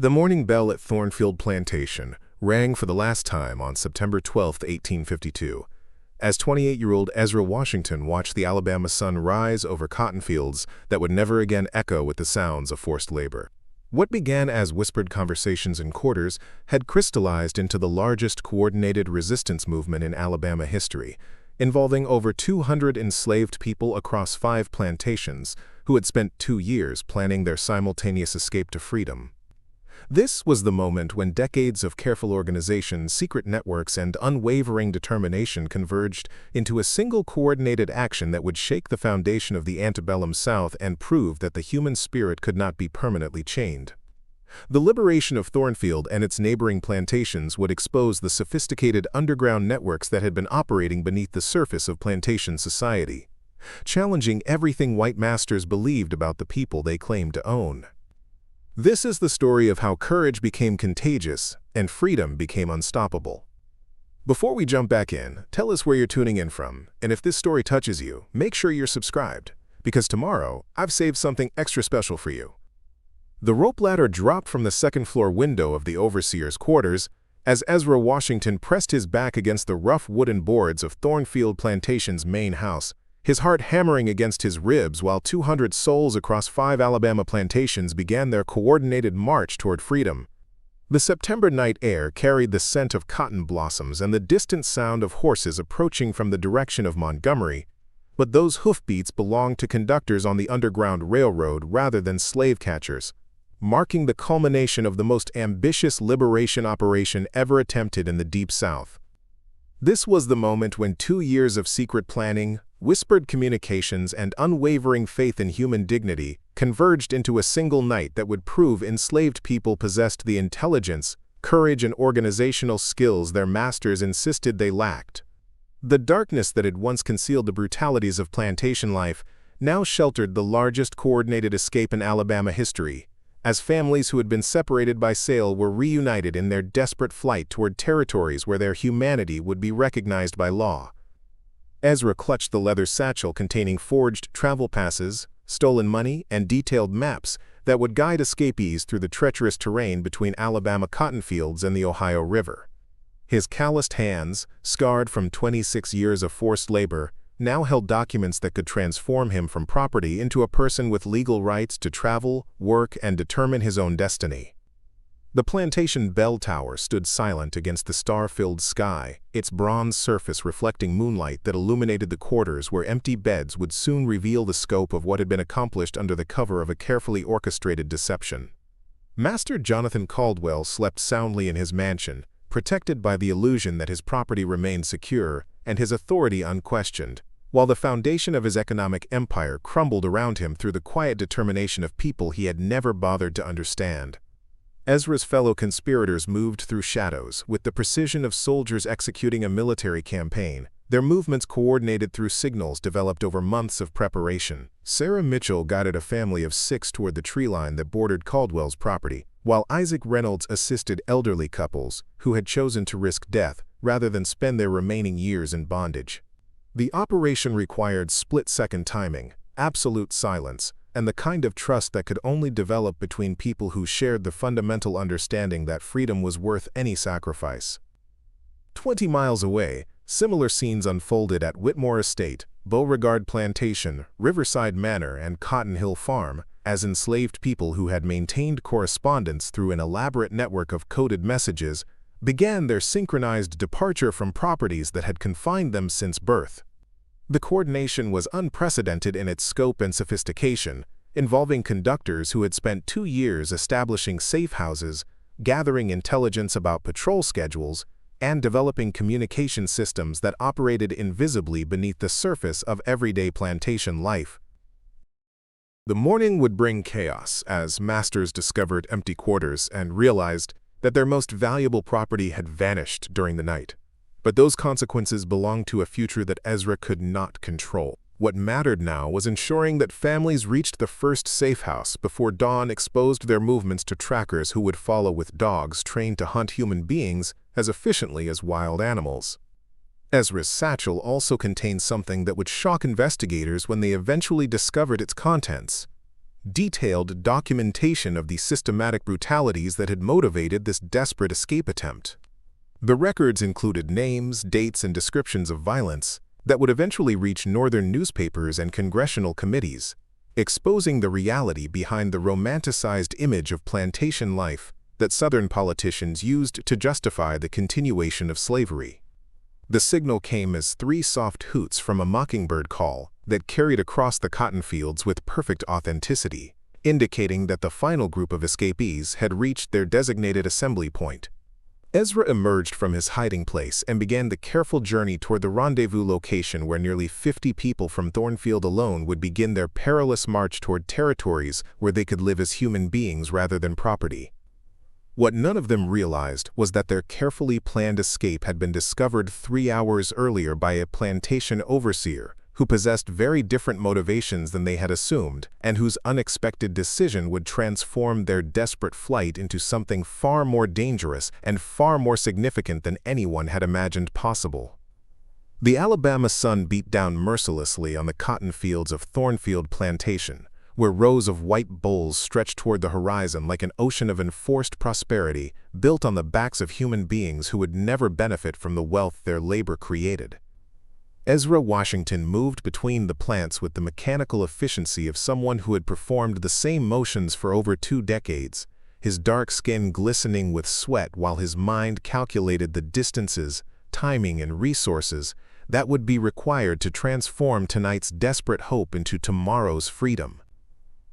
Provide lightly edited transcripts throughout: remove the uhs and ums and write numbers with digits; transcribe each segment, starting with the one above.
The morning bell at Thornfield Plantation rang for the last time on September 12, 1852, as 28-year-old Ezra Washington watched the Alabama sun rise over cotton fields that would never again echo with the sounds of forced labor. What began as whispered conversations in quarters had crystallized into the largest coordinated resistance movement in Alabama history, involving over 200 enslaved people across 5 plantations who had spent 2 years planning their simultaneous escape to freedom. This was the moment when decades of careful organization, secret networks, and unwavering determination converged into a single coordinated action that would shake the foundation of the antebellum South and prove that the human spirit could not be permanently chained. The liberation of Thornfield and its neighboring plantations would expose the sophisticated underground networks that had been operating beneath the surface of plantation society, challenging everything white masters believed about the people they claimed to own. This is the story of how courage became contagious and freedom became unstoppable. Before we jump back in, tell us where you're tuning in from, and if this story touches you, make sure you're subscribed, because tomorrow I've saved something extra special for you. The rope ladder dropped from the second-floor window of the overseer's quarters as Ezra Washington pressed his back against the rough wooden boards of Thornfield Plantation's main house, his heart hammering against his ribs while 200 souls across 5 Alabama plantations began their coordinated march toward freedom. The September night air carried the scent of cotton blossoms and the distant sound of horses approaching from the direction of Montgomery, but those hoofbeats belonged to conductors on the Underground Railroad rather than slave catchers, marking the culmination of the most ambitious liberation operation ever attempted in the Deep South. This was the moment when 2 years of secret planning, whispered communications, and unwavering faith in human dignity converged into a single night that would prove enslaved people possessed the intelligence, courage, and organizational skills their masters insisted they lacked. The darkness that had once concealed the brutalities of plantation life now sheltered the largest coordinated escape in Alabama history, as families who had been separated by sale were reunited in their desperate flight toward territories where their humanity would be recognized by law. Ezra clutched the leather satchel containing forged travel passes, stolen money, and detailed maps that would guide escapees through the treacherous terrain between Alabama cotton fields and the Ohio River. His calloused hands, scarred from 26 years of forced labor, now held documents that could transform him from property into a person with legal rights to travel, work, and determine his own destiny. The plantation bell tower stood silent against the star-filled sky, its bronze surface reflecting moonlight that illuminated the quarters where empty beds would soon reveal the scope of what had been accomplished under the cover of a carefully orchestrated deception. Master Jonathan Caldwell slept soundly in his mansion, protected by the illusion that his property remained secure and his authority unquestioned, while the foundation of his economic empire crumbled around him through the quiet determination of people he had never bothered to understand. Ezra's fellow conspirators moved through shadows, with the precision of soldiers executing a military campaign, their movements coordinated through signals developed over months of preparation. Sarah Mitchell guided a family of 6 toward the tree line that bordered Caldwell's property, while Isaac Reynolds assisted elderly couples who had chosen to risk death rather than spend their remaining years in bondage. The operation required split-second timing, absolute silence, and the kind of trust that could only develop between people who shared the fundamental understanding that freedom was worth any sacrifice. 20 miles away, similar scenes unfolded at Whitmore Estate, Beauregard Plantation, Riverside Manor, and Cotton Hill Farm, as enslaved people who had maintained correspondence through an elaborate network of coded messages began their synchronized departure from properties that had confined them since birth. The coordination was unprecedented in its scope and sophistication, involving conductors who had spent 2 years establishing safe houses, gathering intelligence about patrol schedules, and developing communication systems that operated invisibly beneath the surface of everyday plantation life. The morning would bring chaos as masters discovered empty quarters and realized that their most valuable property had vanished during the night. But those consequences belonged to a future that Ezra could not control. What mattered now was ensuring that families reached the first safe house before dawn exposed their movements to trackers who would follow with dogs trained to hunt human beings as efficiently as wild animals. Ezra's satchel also contained something that would shock investigators when they eventually discovered its contents: detailed documentation of the systematic brutalities that had motivated this desperate escape attempt. The records included names, dates, and descriptions of violence that would eventually reach northern newspapers and congressional committees, exposing the reality behind the romanticized image of plantation life that Southern politicians used to justify the continuation of slavery. The signal came as 3 soft hoots from a mockingbird call that carried across the cotton fields with perfect authenticity, indicating that the final group of escapees had reached their designated assembly point. Ezra emerged from his hiding place and began the careful journey toward the rendezvous location where nearly 50 people from Thornfield alone would begin their perilous march toward territories where they could live as human beings rather than property. What none of them realized was that their carefully planned escape had been discovered 3 hours earlier by a plantation overseer who possessed very different motivations than they had assumed, and whose unexpected decision would transform their desperate flight into something far more dangerous and far more significant than anyone had imagined possible. The Alabama sun beat down mercilessly on the cotton fields of Thornfield Plantation, where rows of white bowls stretched toward the horizon like an ocean of enforced prosperity built on the backs of human beings who would never benefit from the wealth their labor created. Ezra Washington moved between the plants with the mechanical efficiency of someone who had performed the same motions for over 2 decades, his dark skin glistening with sweat while his mind calculated the distances, timing, and resources that would be required to transform tonight's desperate hope into tomorrow's freedom.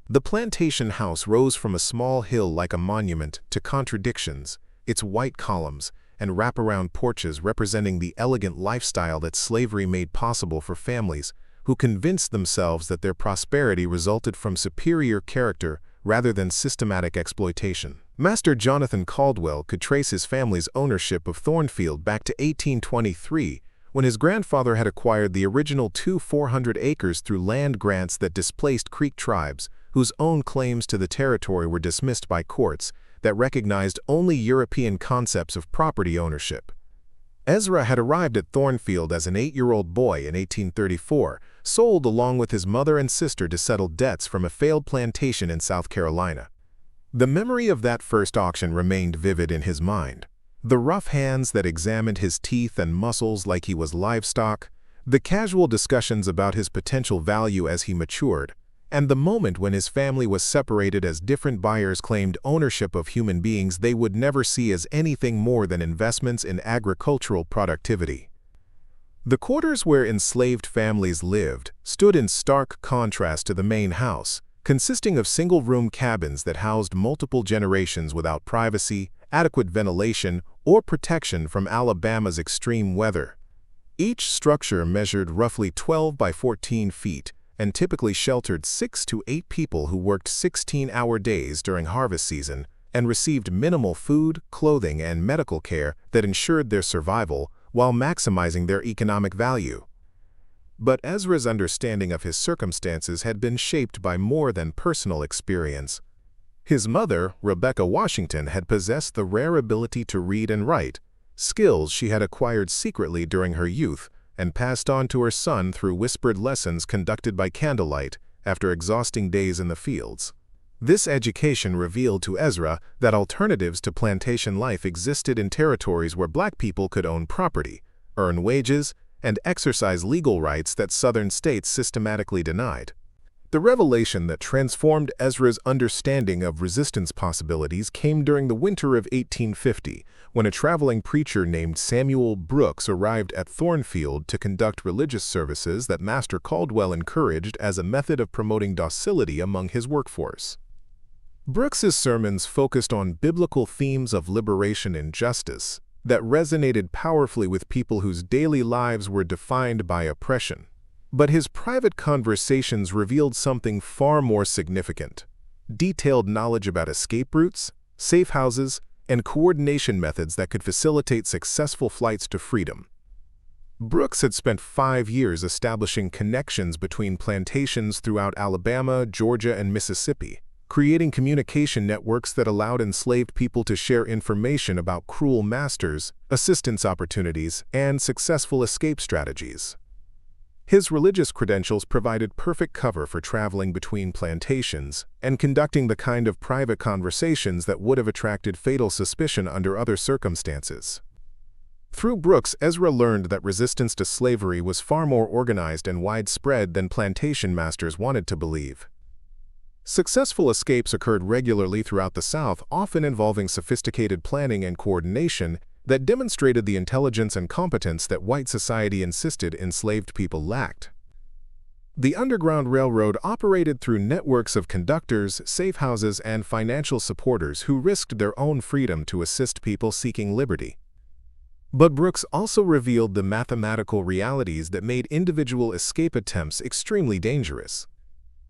The plantation house rose from a small hill like a monument to contradictions, its white columns and wraparound porches representing the elegant lifestyle that slavery made possible for families who convinced themselves that their prosperity resulted from superior character rather than systematic exploitation. Master Jonathan Caldwell could trace his family's ownership of Thornfield back to 1823, when his grandfather had acquired the original 400 acres through land grants that displaced Creek tribes, whose own claims to the territory were dismissed by courts that recognized only European concepts of property ownership. Ezra had arrived at Thornfield as an 8-year-old boy in 1834, sold along with his mother and sister to settle debts from a failed plantation in South Carolina. The memory of that first auction remained vivid in his mind. The rough hands that examined his teeth and muscles like he was livestock, the casual discussions about his potential value as he matured, and the moment when his family was separated as different buyers claimed ownership of human beings they would never see as anything more than investments in agricultural productivity. The quarters where enslaved families lived stood in stark contrast to the main house, consisting of single-room cabins that housed multiple generations without privacy, adequate ventilation, or protection from Alabama's extreme weather. Each structure measured roughly 12 by 14 feet, and typically sheltered 6 to 8 people who worked 16-hour days during harvest season and received minimal food, clothing, and medical care that ensured their survival while maximizing their economic value. But Ezra's understanding of his circumstances had been shaped by more than personal experience. His mother, Rebecca Washington, had possessed the rare ability to read and write, skills she had acquired secretly during her youth and passed on to her son through whispered lessons conducted by candlelight after exhausting days in the fields. This education revealed to Ezra that alternatives to plantation life existed in territories where black people could own property, earn wages, and exercise legal rights that Southern states systematically denied. The revelation that transformed Ezra's understanding of resistance possibilities came during the winter of 1850, when a traveling preacher named Samuel Brooks arrived at Thornfield to conduct religious services that Master Caldwell encouraged as a method of promoting docility among his workforce. Brooks's sermons focused on biblical themes of liberation and justice that resonated powerfully with people whose daily lives were defined by oppression. But his private conversations revealed something far more significant: detailed knowledge about escape routes, safe houses, and coordination methods that could facilitate successful flights to freedom. Brooks had spent 5 years establishing connections between plantations throughout Alabama, Georgia, and Mississippi, creating communication networks that allowed enslaved people to share information about cruel masters, assistance opportunities, and successful escape strategies. His religious credentials provided perfect cover for traveling between plantations and conducting the kind of private conversations that would have attracted fatal suspicion under other circumstances. Through Brooks, Ezra learned that resistance to slavery was far more organized and widespread than plantation masters wanted to believe. Successful escapes occurred regularly throughout the South, often involving sophisticated planning and coordination that demonstrated the intelligence and competence that white society insisted enslaved people lacked. The Underground Railroad operated through networks of conductors, safe houses, and financial supporters who risked their own freedom to assist people seeking liberty. But Brooks also revealed the mathematical realities that made individual escape attempts extremely dangerous.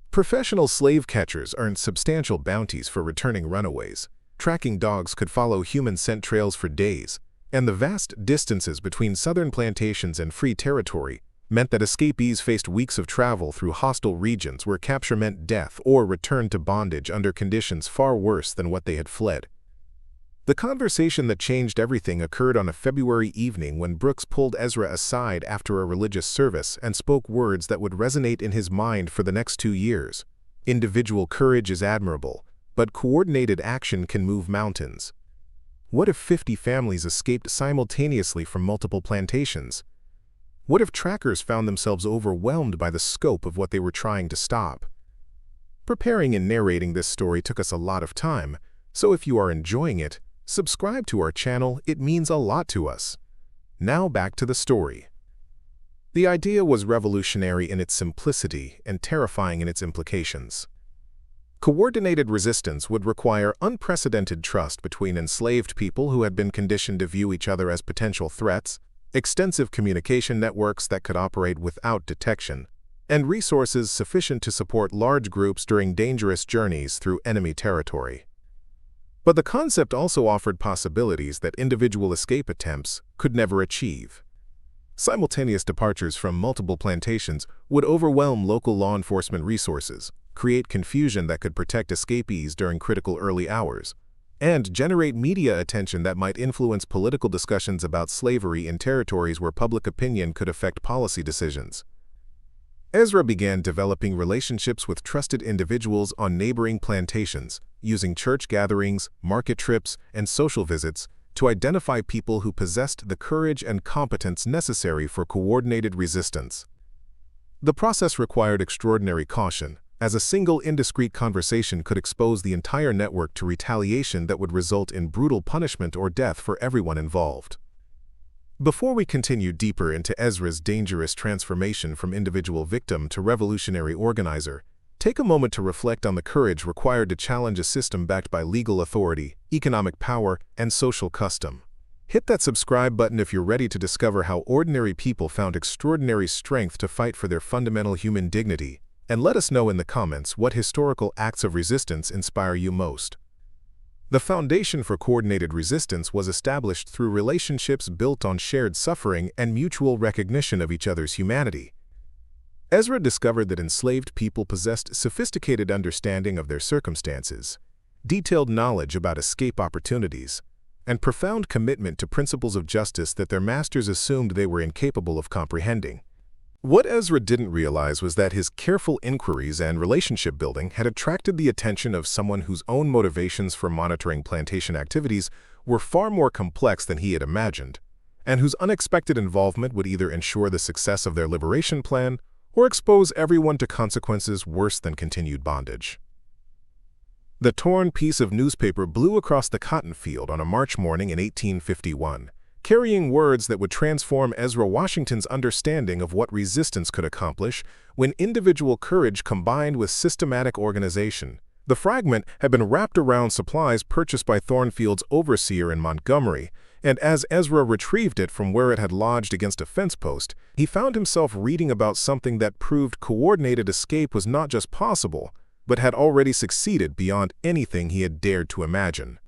Professional slave catchers earned substantial bounties for returning runaways. Tracking dogs could follow human scent trails for days, and the vast distances between southern plantations and free territory meant that escapees faced weeks of travel through hostile regions where capture meant death or return to bondage under conditions far worse than what they had fled. The conversation that changed everything occurred on a February evening when Brooks pulled Ezra aside after a religious service and spoke words that would resonate in his mind for the next 2 years. Individual courage is admirable, but coordinated action can move mountains. What if 50 families escaped simultaneously from multiple plantations? What if trackers found themselves overwhelmed by the scope of what they were trying to stop? Preparing and narrating this story took us a lot of time, so if you are enjoying it, subscribe to our channel. It means a lot to us. Now back to the story. The idea was revolutionary in its simplicity and terrifying in its implications. Coordinated resistance would require unprecedented trust between enslaved people who had been conditioned to view each other as potential threats, extensive communication networks that could operate without detection, and resources sufficient to support large groups during dangerous journeys through enemy territory. But the concept also offered possibilities that individual escape attempts could never achieve. Simultaneous departures from multiple plantations would overwhelm local law enforcement resources, create confusion that could protect escapees during critical early hours, and generate media attention that might influence political discussions about slavery in territories where public opinion could affect policy decisions. Ezra began developing relationships with trusted individuals on neighboring plantations, using church gatherings, market trips, and social visits to identify people who possessed the courage and competence necessary for coordinated resistance. The process required extraordinary caution, as a single indiscreet conversation could expose the entire network to retaliation that would result in brutal punishment or death for everyone involved. Before we continue deeper into Ezra's dangerous transformation from individual victim to revolutionary organizer, take a moment to reflect on the courage required to challenge a system backed by legal authority, economic power, and social custom. Hit that subscribe button if you're ready to discover how ordinary people found extraordinary strength to fight for their fundamental human dignity, and let us know in the comments what historical acts of resistance inspire you most. The foundation for coordinated resistance was established through relationships built on shared suffering and mutual recognition of each other's humanity. Ezra discovered that enslaved people possessed sophisticated understanding of their circumstances, detailed knowledge about escape opportunities, and profound commitment to principles of justice that their masters assumed they were incapable of comprehending. What Ezra didn't realize was that his careful inquiries and relationship building had attracted the attention of someone whose own motivations for monitoring plantation activities were far more complex than he had imagined, and whose unexpected involvement would either ensure the success of their liberation plan or expose everyone to consequences worse than continued bondage. The torn piece of newspaper blew across the cotton field on a March morning in 1851. Carrying words that would transform Ezra Washington's understanding of what resistance could accomplish when individual courage combined with systematic organization. The fragment had been wrapped around supplies purchased by Thornfield's overseer in Montgomery, and as Ezra retrieved it from where it had lodged against a fence post, he found himself reading about something that proved coordinated escape was not just possible, but had already succeeded beyond anything he had dared to imagine.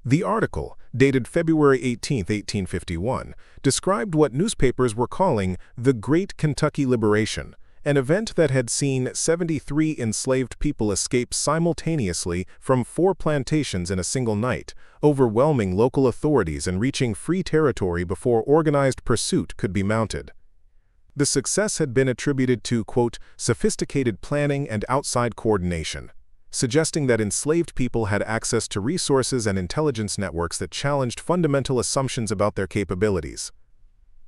The article, dated February 18, 1851, described what newspapers were calling the Great Kentucky Liberation, an event that had seen 73 enslaved people escape simultaneously from 4 plantations in a single night, overwhelming local authorities and reaching free territory before organized pursuit could be mounted. The success had been attributed to, quote, sophisticated planning and outside coordination, suggesting that enslaved people had access to resources and intelligence networks that challenged fundamental assumptions about their capabilities.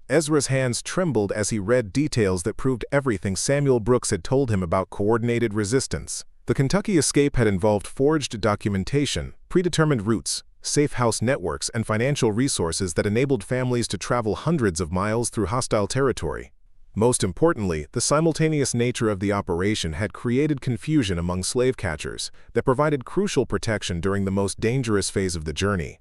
Ezra's hands trembled as he read details that proved everything Samuel Brooks had told him about coordinated resistance. The Kentucky escape had involved forged documentation, predetermined routes, safe house networks, and financial resources that enabled families to travel hundreds of miles through hostile territory. Most importantly, the simultaneous nature of the operation had created confusion among slave catchers that provided crucial protection during the most dangerous phase of the journey.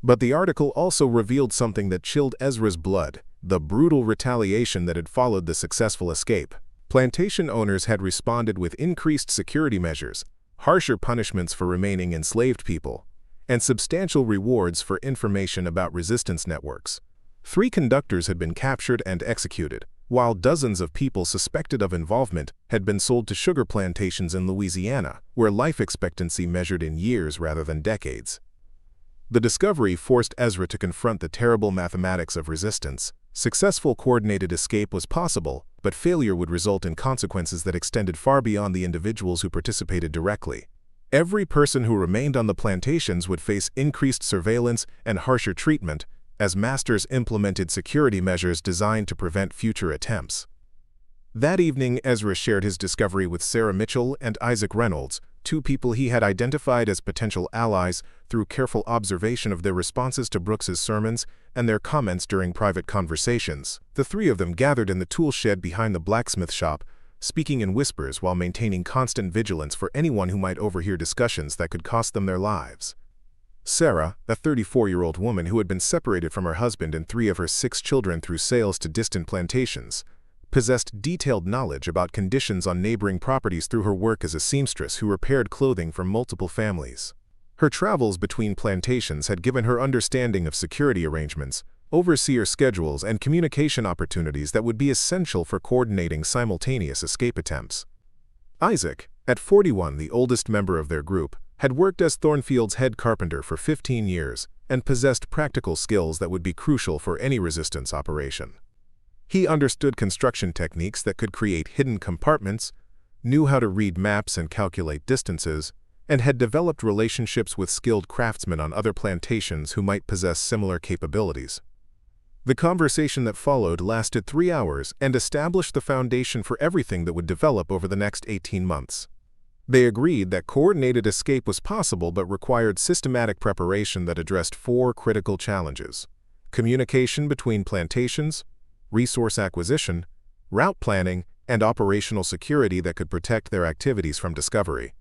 But the article also revealed something that chilled Ezra's blood: the brutal retaliation that had followed the successful escape. Plantation owners had responded with increased security measures, harsher punishments for remaining enslaved people, and substantial rewards for information about resistance networks. 3 conductors had been captured and executed, while dozens of people suspected of involvement had been sold to sugar plantations in Louisiana, where life expectancy measured in years rather than decades. The discovery forced Ezra to confront the terrible mathematics of resistance. Successful coordinated escape was possible, but failure would result in consequences that extended far beyond the individuals who participated directly. Every person who remained on the plantations would face increased surveillance and harsher treatment, as masters implemented security measures designed to prevent future attempts. That evening, Ezra shared his discovery with Sarah Mitchell and Isaac Reynolds, 2 people he had identified as potential allies through careful observation of their responses to Brooks's sermons and their comments during private conversations. The 3 of them gathered in the tool shed behind the blacksmith shop, speaking in whispers while maintaining constant vigilance for anyone who might overhear discussions that could cost them their lives. Sarah, a 34-year-old woman who had been separated from her husband and 3 of her 6 children through sales to distant plantations, possessed detailed knowledge about conditions on neighboring properties through her work as a seamstress who repaired clothing for multiple families. Her travels between plantations had given her understanding of security arrangements, overseer schedules, and communication opportunities that would be essential for coordinating simultaneous escape attempts. Isaac, at 41, the oldest member of their group, had worked as Thornfield's head carpenter for 15 years and possessed practical skills that would be crucial for any resistance operation. He understood construction techniques that could create hidden compartments, knew how to read maps and calculate distances, and had developed relationships with skilled craftsmen on other plantations who might possess similar capabilities. The conversation that followed lasted 3 hours and established the foundation for everything that would develop over the next 18 months. They agreed that coordinated escape was possible but required systematic preparation that addressed 4 critical challenges: communication between plantations, resource acquisition, route planning, and operational security that could protect their activities from discovery.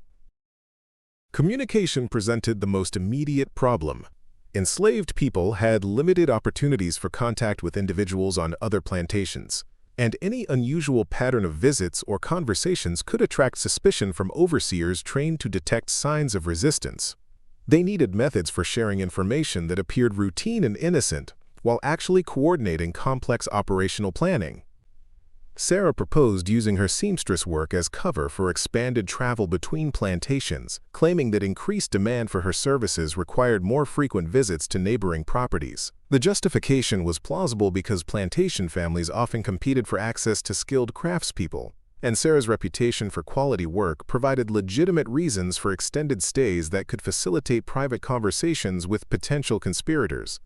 Communication presented the most immediate problem. Enslaved people had limited opportunities for contact with individuals on other plantations, and any unusual pattern of visits or conversations could attract suspicion from overseers trained to detect signs of resistance. They needed methods for sharing information that appeared routine and innocent, while actually coordinating complex operational planning. Sarah proposed using her seamstress work as cover for expanded travel between plantations, claiming that increased demand for her services required more frequent visits to neighboring properties. The justification was plausible because plantation families often competed for access to skilled craftspeople, and Sarah's reputation for quality work provided legitimate reasons for extended stays that could facilitate private conversations with potential conspirators.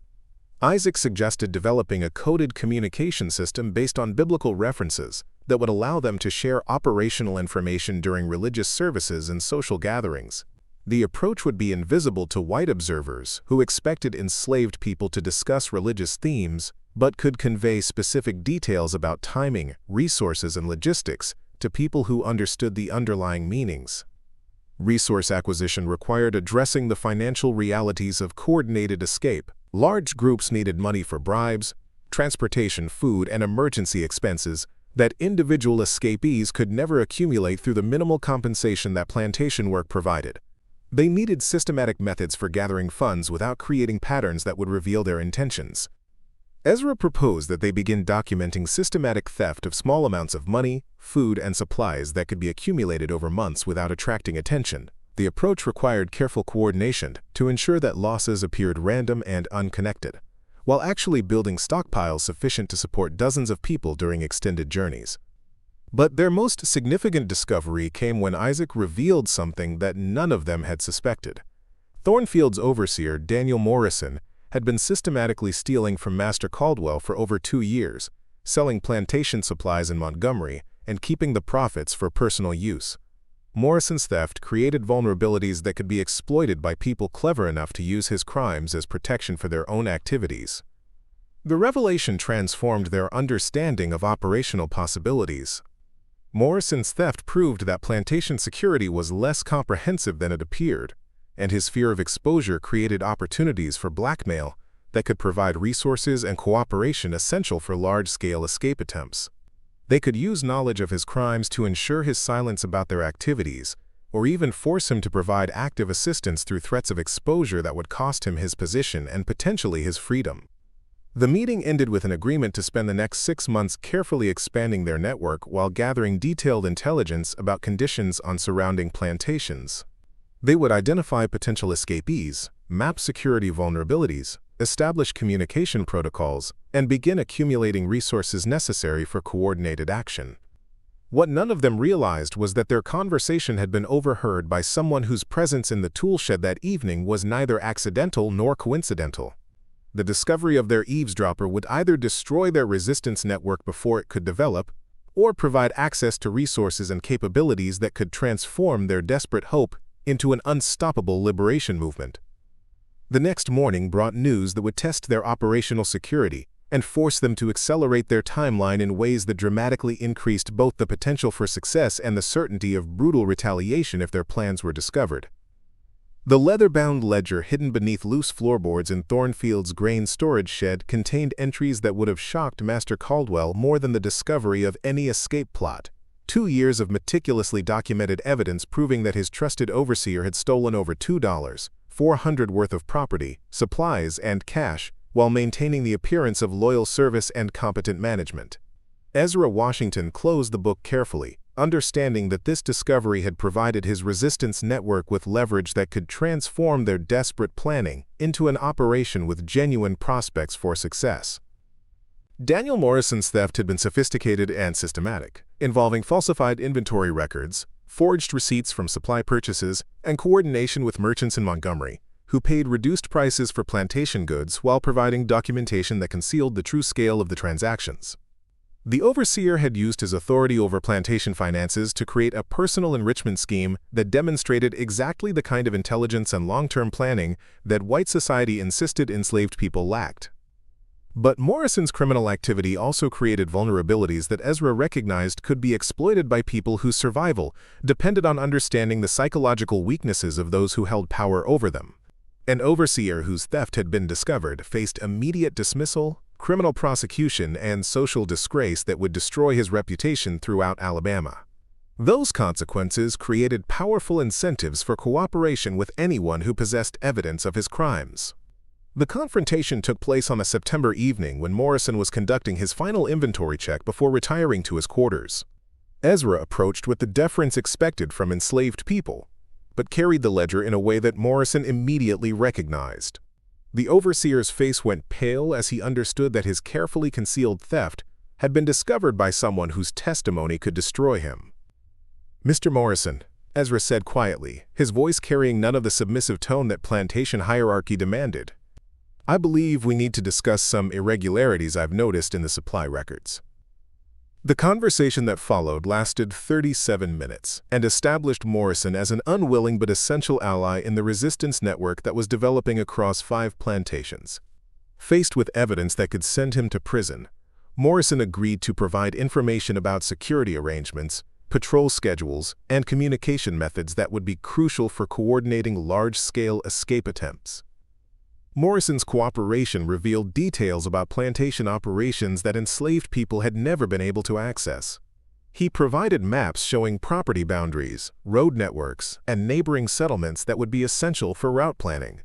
Isaac suggested developing a coded communication system based on biblical references that would allow them to share operational information during religious services and social gatherings. The approach would be invisible to white observers who expected enslaved people to discuss religious themes, but could convey specific details about timing, resources, and logistics to people who understood the underlying meanings. Resource acquisition required addressing the financial realities of coordinated escape. Large groups needed money for bribes, transportation, food, and emergency expenses that individual escapees could never accumulate through the minimal compensation that plantation work provided. They needed systematic methods for gathering funds without creating patterns that would reveal their intentions. Ezra proposed that they begin documenting systematic theft of small amounts of money, food, and supplies that could be accumulated over months without attracting attention. The approach required careful coordination to ensure that losses appeared random and unconnected, while actually building stockpiles sufficient to support dozens of people during extended journeys. But their most significant discovery came when Isaac revealed something that none of them had suspected. Thornfield's overseer, Daniel Morrison, had been systematically stealing from Master Caldwell for over 2 years, selling plantation supplies in Montgomery and keeping the profits for personal use. Morrison's theft created vulnerabilities that could be exploited by people clever enough to use his crimes as protection for their own activities. The revelation transformed their understanding of operational possibilities. Morrison's theft proved that plantation security was less comprehensive than it appeared, and his fear of exposure created opportunities for blackmail that could provide resources and cooperation essential for large-scale escape attempts. They could use knowledge of his crimes to ensure his silence about their activities, or even force him to provide active assistance through threats of exposure that would cost him his position and potentially his freedom. The meeting ended with an agreement to spend the next 6 months carefully expanding their network while gathering detailed intelligence about conditions on surrounding plantations. They would identify potential escapees, map security vulnerabilities, establish communication protocols, and begin accumulating resources necessary for coordinated action. What none of them realized was that their conversation had been overheard by someone whose presence in the toolshed that evening was neither accidental nor coincidental. The discovery of their eavesdropper would either destroy their resistance network before it could develop, or provide access to resources and capabilities that could transform their desperate hope into an unstoppable liberation movement. The next morning brought news that would test their operational security and force them to accelerate their timeline in ways that dramatically increased both the potential for success and the certainty of brutal retaliation if their plans were discovered. The leather-bound ledger hidden beneath loose floorboards in Thornfield's grain storage shed contained entries that would have shocked Master Caldwell more than the discovery of any escape plot. 2 years of meticulously documented evidence proving that his trusted overseer had stolen over $2,400 worth of property, supplies, and cash, while maintaining the appearance of loyal service and competent management. Ezra Washington closed the book carefully, understanding that this discovery had provided his resistance network with leverage that could transform their desperate planning into an operation with genuine prospects for success. Daniel Morrison's theft had been sophisticated and systematic, involving falsified inventory records, forged receipts from supply purchases, and coordination with merchants in Montgomery, who paid reduced prices for plantation goods while providing documentation that concealed the true scale of the transactions. The overseer had used his authority over plantation finances to create a personal enrichment scheme that demonstrated exactly the kind of intelligence and long-term planning that white society insisted enslaved people lacked. But Morrison's criminal activity also created vulnerabilities that Ezra recognized could be exploited by people whose survival depended on understanding the psychological weaknesses of those who held power over them. An overseer whose theft had been discovered faced immediate dismissal, criminal prosecution, and social disgrace that would destroy his reputation throughout Alabama. Those consequences created powerful incentives for cooperation with anyone who possessed evidence of his crimes. The confrontation took place on a September evening when Morrison was conducting his final inventory check before retiring to his quarters. Ezra approached with the deference expected from enslaved people, but carried the ledger in a way that Morrison immediately recognized. The overseer's face went pale as he understood that his carefully concealed theft had been discovered by someone whose testimony could destroy him. "Mr. Morrison," Ezra said quietly, his voice carrying none of the submissive tone that plantation hierarchy demanded, "I believe we need to discuss some irregularities I've noticed in the supply records." The conversation that followed lasted 37 minutes and established Morrison as an unwilling but essential ally in the resistance network that was developing across 5 plantations. Faced with evidence that could send him to prison, Morrison agreed to provide information about security arrangements, patrol schedules, and communication methods that would be crucial for coordinating large-scale escape attempts. Morrison's cooperation revealed details about plantation operations that enslaved people had never been able to access. He provided maps showing property boundaries, road networks, and neighboring settlements that would be essential for route planning.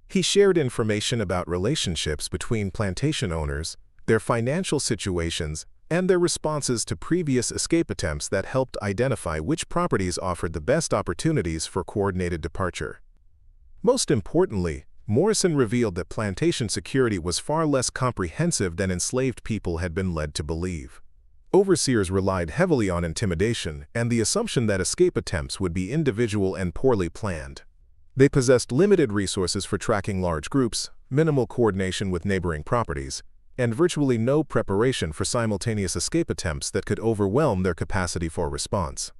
He shared information about relationships between plantation owners, their financial situations, and their responses to previous escape attempts that helped identify which properties offered the best opportunities for coordinated departure. Most importantly, Morrison revealed that plantation security was far less comprehensive than enslaved people had been led to believe. Overseers relied heavily on intimidation and the assumption that escape attempts would be individual and poorly planned. They possessed limited resources for tracking large groups, minimal coordination with neighboring properties, and virtually no preparation for simultaneous escape attempts that could overwhelm their capacity for response.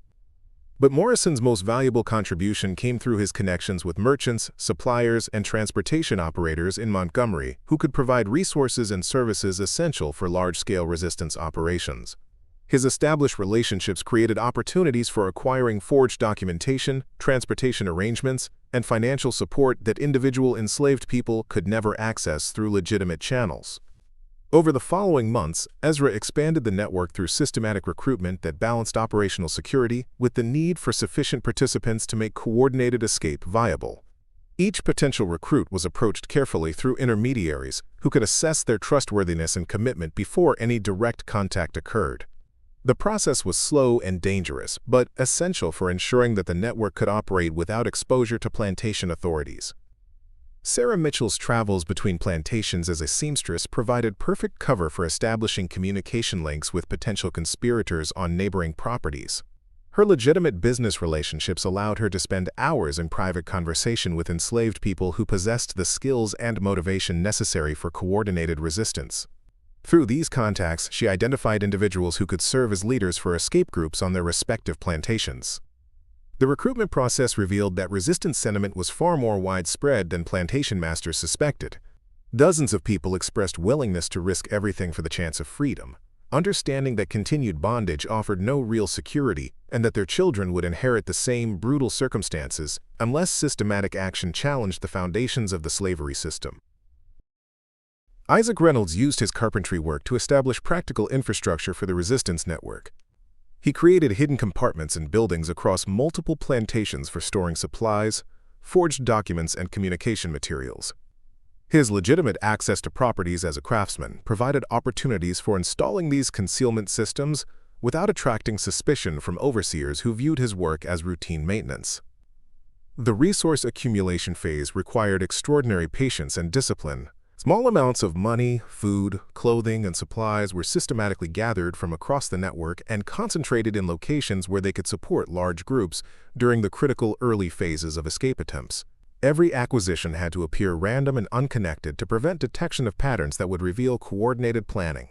But Morrison's most valuable contribution came through his connections with merchants, suppliers, and transportation operators in Montgomery who could provide resources and services essential for large-scale resistance operations. His established relationships created opportunities for acquiring forged documentation, transportation arrangements, and financial support that individual enslaved people could never access through legitimate channels. Over the following months, Ezra expanded the network through systematic recruitment that balanced operational security with the need for sufficient participants to make coordinated escape viable. Each potential recruit was approached carefully through intermediaries who could assess their trustworthiness and commitment before any direct contact occurred. The process was slow and dangerous, but essential for ensuring that the network could operate without exposure to plantation authorities. Sarah Mitchell's travels between plantations as a seamstress provided perfect cover for establishing communication links with potential conspirators on neighboring properties. Her legitimate business relationships allowed her to spend hours in private conversation with enslaved people who possessed the skills and motivation necessary for coordinated resistance. Through these contacts, she identified individuals who could serve as leaders for escape groups on their respective plantations. The recruitment process revealed that resistance sentiment was far more widespread than plantation masters suspected. Dozens of people expressed willingness to risk everything for the chance of freedom, understanding that continued bondage offered no real security and that their children would inherit the same brutal circumstances unless systematic action challenged the foundations of the slavery system. Isaac Reynolds used his carpentry work to establish practical infrastructure for the resistance network. He created hidden compartments in buildings across multiple plantations for storing supplies, forged documents, and communication materials. His legitimate access to properties as a craftsman provided opportunities for installing these concealment systems without attracting suspicion from overseers who viewed his work as routine maintenance. The resource accumulation phase required extraordinary patience and discipline. Small amounts of money, food, clothing, and supplies were systematically gathered from across the network and concentrated in locations where they could support large groups during the critical early phases of escape attempts. Every acquisition had to appear random and unconnected to prevent detection of patterns that would reveal coordinated planning.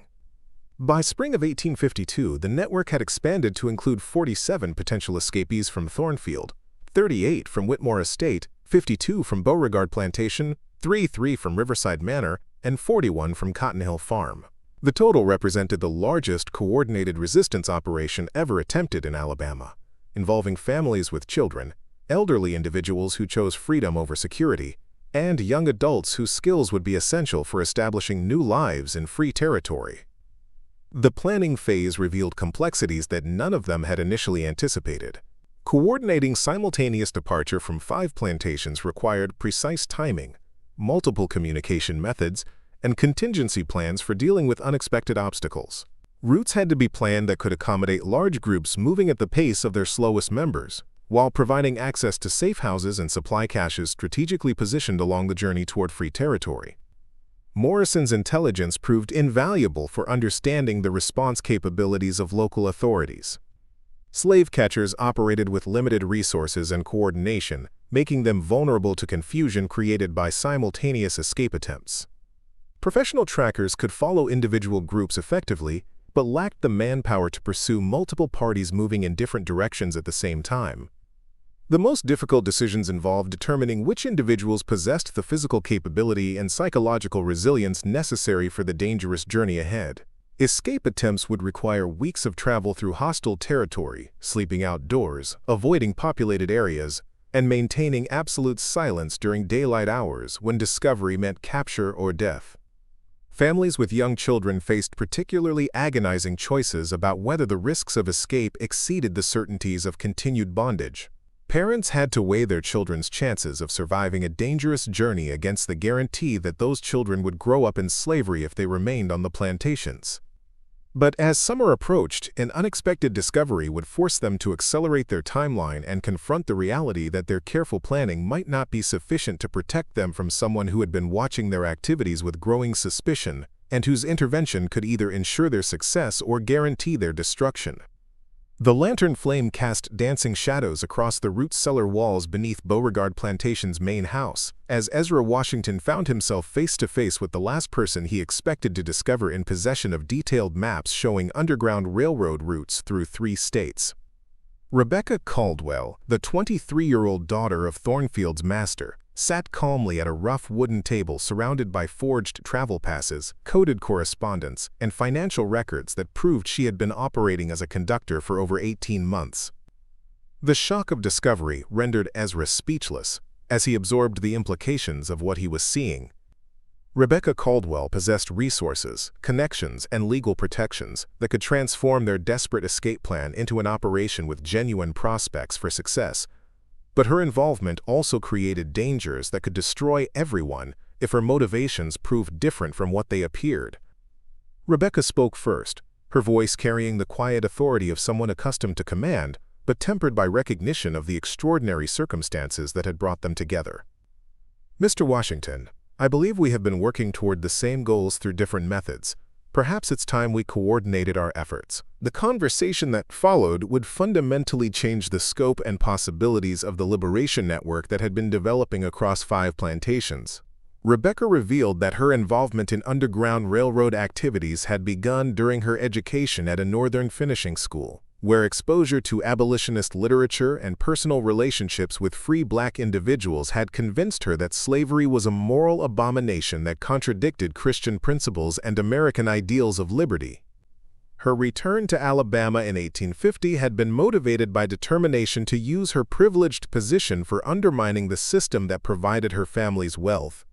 By spring of 1852, the network had expanded to include 47 potential escapees from Thornfield, 38 from Whitmore Estate, 52 from Beauregard Plantation, 3 from Riverside Manor, and 41 from Cotton Hill Farm. The total represented the largest coordinated resistance operation ever attempted in Alabama, involving families with children, elderly individuals who chose freedom over security, and young adults whose skills would be essential for establishing new lives in free territory. The planning phase revealed complexities that none of them had initially anticipated. Coordinating simultaneous departure from 5 plantations required precise timing, multiple communication methods, and contingency plans for dealing with unexpected obstacles. Routes had to be planned that could accommodate large groups moving at the pace of their slowest members, while providing access to safe houses and supply caches strategically positioned along the journey toward free territory. Morrison's intelligence proved invaluable for understanding the response capabilities of local authorities. Slave catchers operated with limited resources and coordination, making them vulnerable to confusion created by simultaneous escape attempts. Professional trackers could follow individual groups effectively, but lacked the manpower to pursue multiple parties moving in different directions at the same time. The most difficult decisions involved determining which individuals possessed the physical capability and psychological resilience necessary for the dangerous journey ahead. Escape attempts would require weeks of travel through hostile territory, sleeping outdoors, avoiding populated areas, and maintaining absolute silence during daylight hours when discovery meant capture or death. Families with young children faced particularly agonizing choices about whether the risks of escape exceeded the certainties of continued bondage. Parents had to weigh their children's chances of surviving a dangerous journey against the guarantee that those children would grow up in slavery if they remained on the plantations. But as summer approached, an unexpected discovery would force them to accelerate their timeline and confront the reality that their careful planning might not be sufficient to protect them from someone who had been watching their activities with growing suspicion, and whose intervention could either ensure their success or guarantee their destruction. The lantern flame cast dancing shadows across the root-cellar walls beneath Beauregard Plantation's main house, as Ezra Washington found himself face-to-face with the last person he expected to discover in possession of detailed maps showing underground railroad routes through 3 states. Rebecca Caldwell, the 23-year-old daughter of Thornfield's master, sat calmly at a rough wooden table surrounded by forged travel passes, coded correspondence, and financial records that proved she had been operating as a conductor for over 18 months. The shock of discovery rendered Ezra speechless as he absorbed the implications of what he was seeing. Rebecca Caldwell possessed resources, connections, and legal protections that could transform their desperate escape plan into an operation with genuine prospects for success. But her involvement also created dangers that could destroy everyone if her motivations proved different from what they appeared. Rebecca spoke first, her voice carrying the quiet authority of someone accustomed to command, but tempered by recognition of the extraordinary circumstances that had brought them together. "Mr. Washington, I believe we have been working toward the same goals through different methods. Perhaps it's time we coordinated our efforts." The conversation that followed would fundamentally change the scope and possibilities of the liberation network that had been developing across 5 plantations. Rebecca revealed that her involvement in underground railroad activities had begun during her education at a northern finishing school, where exposure to abolitionist literature and personal relationships with free black individuals had convinced her that slavery was a moral abomination that contradicted Christian principles and American ideals of liberty. Her return to Alabama in 1850 had been motivated by determination to use her privileged position for undermining the system that provided her family's wealth.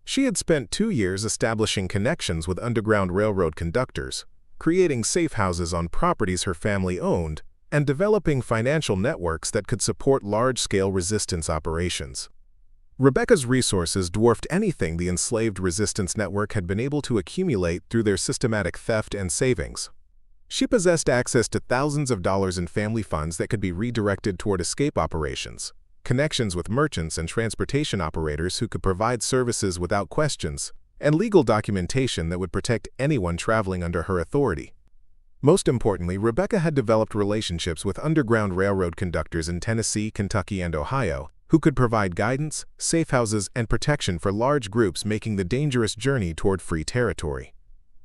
She had spent 2 years establishing connections with Underground Railroad conductors, creating safe houses on properties her family owned, and developing financial networks that could support large-scale resistance operations. Rebecca's resources dwarfed anything the enslaved resistance network had been able to accumulate through their systematic theft and savings. She possessed access to thousands of dollars in family funds that could be redirected toward escape operations, connections with merchants and transportation operators who could provide services without questions, and legal documentation that would protect anyone traveling under her authority. Most importantly, Rebecca had developed relationships with Underground Railroad conductors in Tennessee, Kentucky, and Ohio, who could provide guidance, safe houses, and protection for large groups making the dangerous journey toward free territory.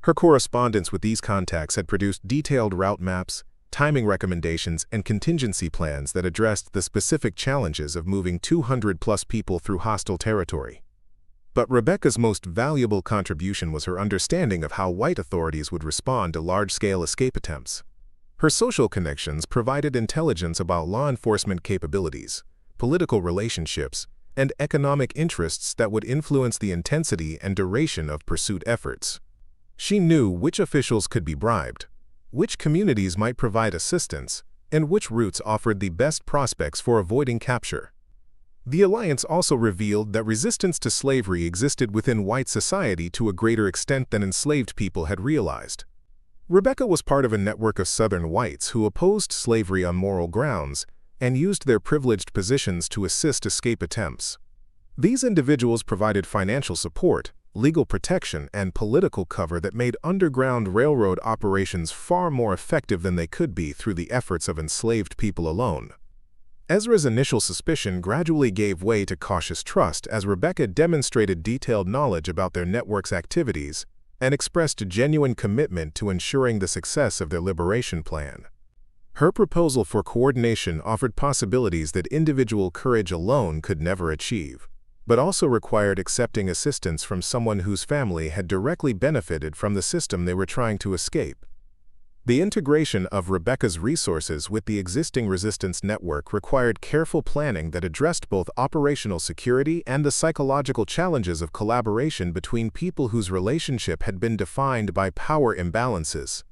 Her correspondence with these contacts had produced detailed route maps, timing recommendations, and contingency plans that addressed the specific challenges of moving 200-plus people through hostile territory. But Rebecca's most valuable contribution was her understanding of how white authorities would respond to large-scale escape attempts. Her social connections provided intelligence about law enforcement capabilities, political relationships, and economic interests that would influence the intensity and duration of pursuit efforts. She knew which officials could be bribed, which communities might provide assistance, and which routes offered the best prospects for avoiding capture. The alliance also revealed that resistance to slavery existed within white society to a greater extent than enslaved people had realized. Rebecca was part of a network of Southern whites who opposed slavery on moral grounds and used their privileged positions to assist escape attempts. These individuals provided financial support, legal protection, and political cover that made Underground Railroad operations far more effective than they could be through the efforts of enslaved people alone. Ezra's initial suspicion gradually gave way to cautious trust as Rebecca demonstrated detailed knowledge about their network's activities and expressed genuine commitment to ensuring the success of their liberation plan. Her proposal for coordination offered possibilities that individual courage alone could never achieve, but also required accepting assistance from someone whose family had directly benefited from the system they were trying to escape. The integration of Rebecca's resources with the existing resistance network required careful planning that addressed both operational security and the psychological challenges of collaboration between people whose relationship had been defined by power imbalances.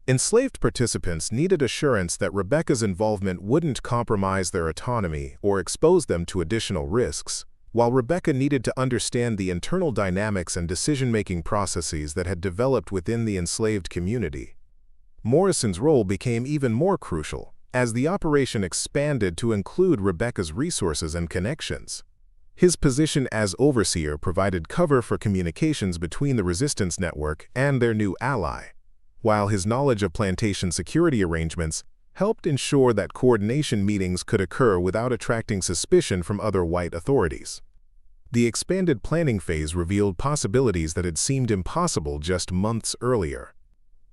Enslaved participants needed assurance that Rebecca's involvement wouldn't compromise their autonomy or expose them to additional risks, while Rebecca needed to understand the internal dynamics and decision-making processes that had developed within the enslaved community. Morrison's role became even more crucial as the operation expanded to include Rebecca's resources and connections. His position as overseer provided cover for communications between the resistance network and their new ally, while his knowledge of plantation security arrangements helped ensure that coordination meetings could occur without attracting suspicion from other white authorities. The expanded planning phase revealed possibilities that had seemed impossible just months earlier.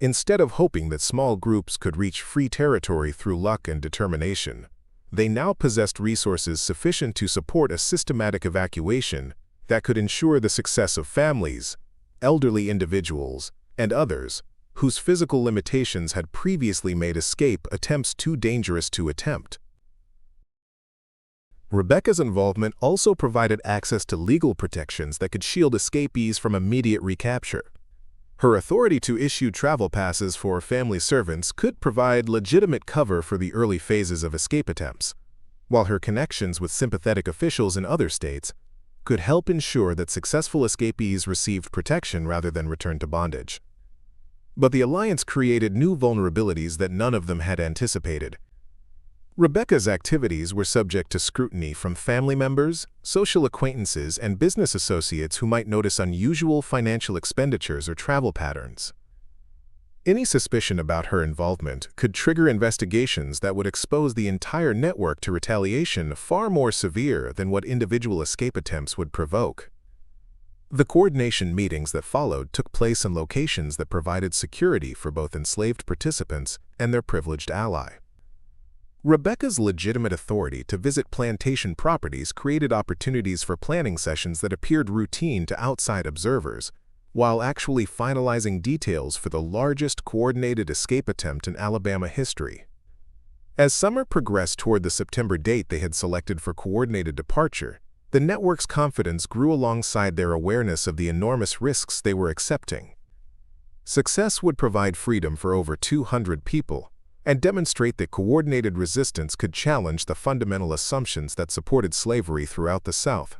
Instead of hoping that small groups could reach free territory through luck and determination, they now possessed resources sufficient to support a systematic evacuation that could ensure the success of families, elderly individuals, and others whose physical limitations had previously made escape attempts too dangerous to attempt. Rebecca's involvement also provided access to legal protections that could shield escapees from immediate recapture. Her authority to issue travel passes for family servants could provide legitimate cover for the early phases of escape attempts, while her connections with sympathetic officials in other states could help ensure that successful escapees received protection rather than returned to bondage. But the alliance created new vulnerabilities that none of them had anticipated. Rebecca's activities were subject to scrutiny from family members, social acquaintances, and business associates who might notice unusual financial expenditures or travel patterns. Any suspicion about her involvement could trigger investigations that would expose the entire network to retaliation far more severe than what individual escape attempts would provoke. The coordination meetings that followed took place in locations that provided security for both enslaved participants and their privileged ally. Rebecca's legitimate authority to visit plantation properties created opportunities for planning sessions that appeared routine to outside observers, while actually finalizing details for the largest coordinated escape attempt in Alabama history. As summer progressed toward the September date they had selected for coordinated departure, the network's confidence grew alongside their awareness of the enormous risks they were accepting. Success would provide freedom for over 200 people, and demonstrate that coordinated resistance could challenge the fundamental assumptions that supported slavery throughout the South.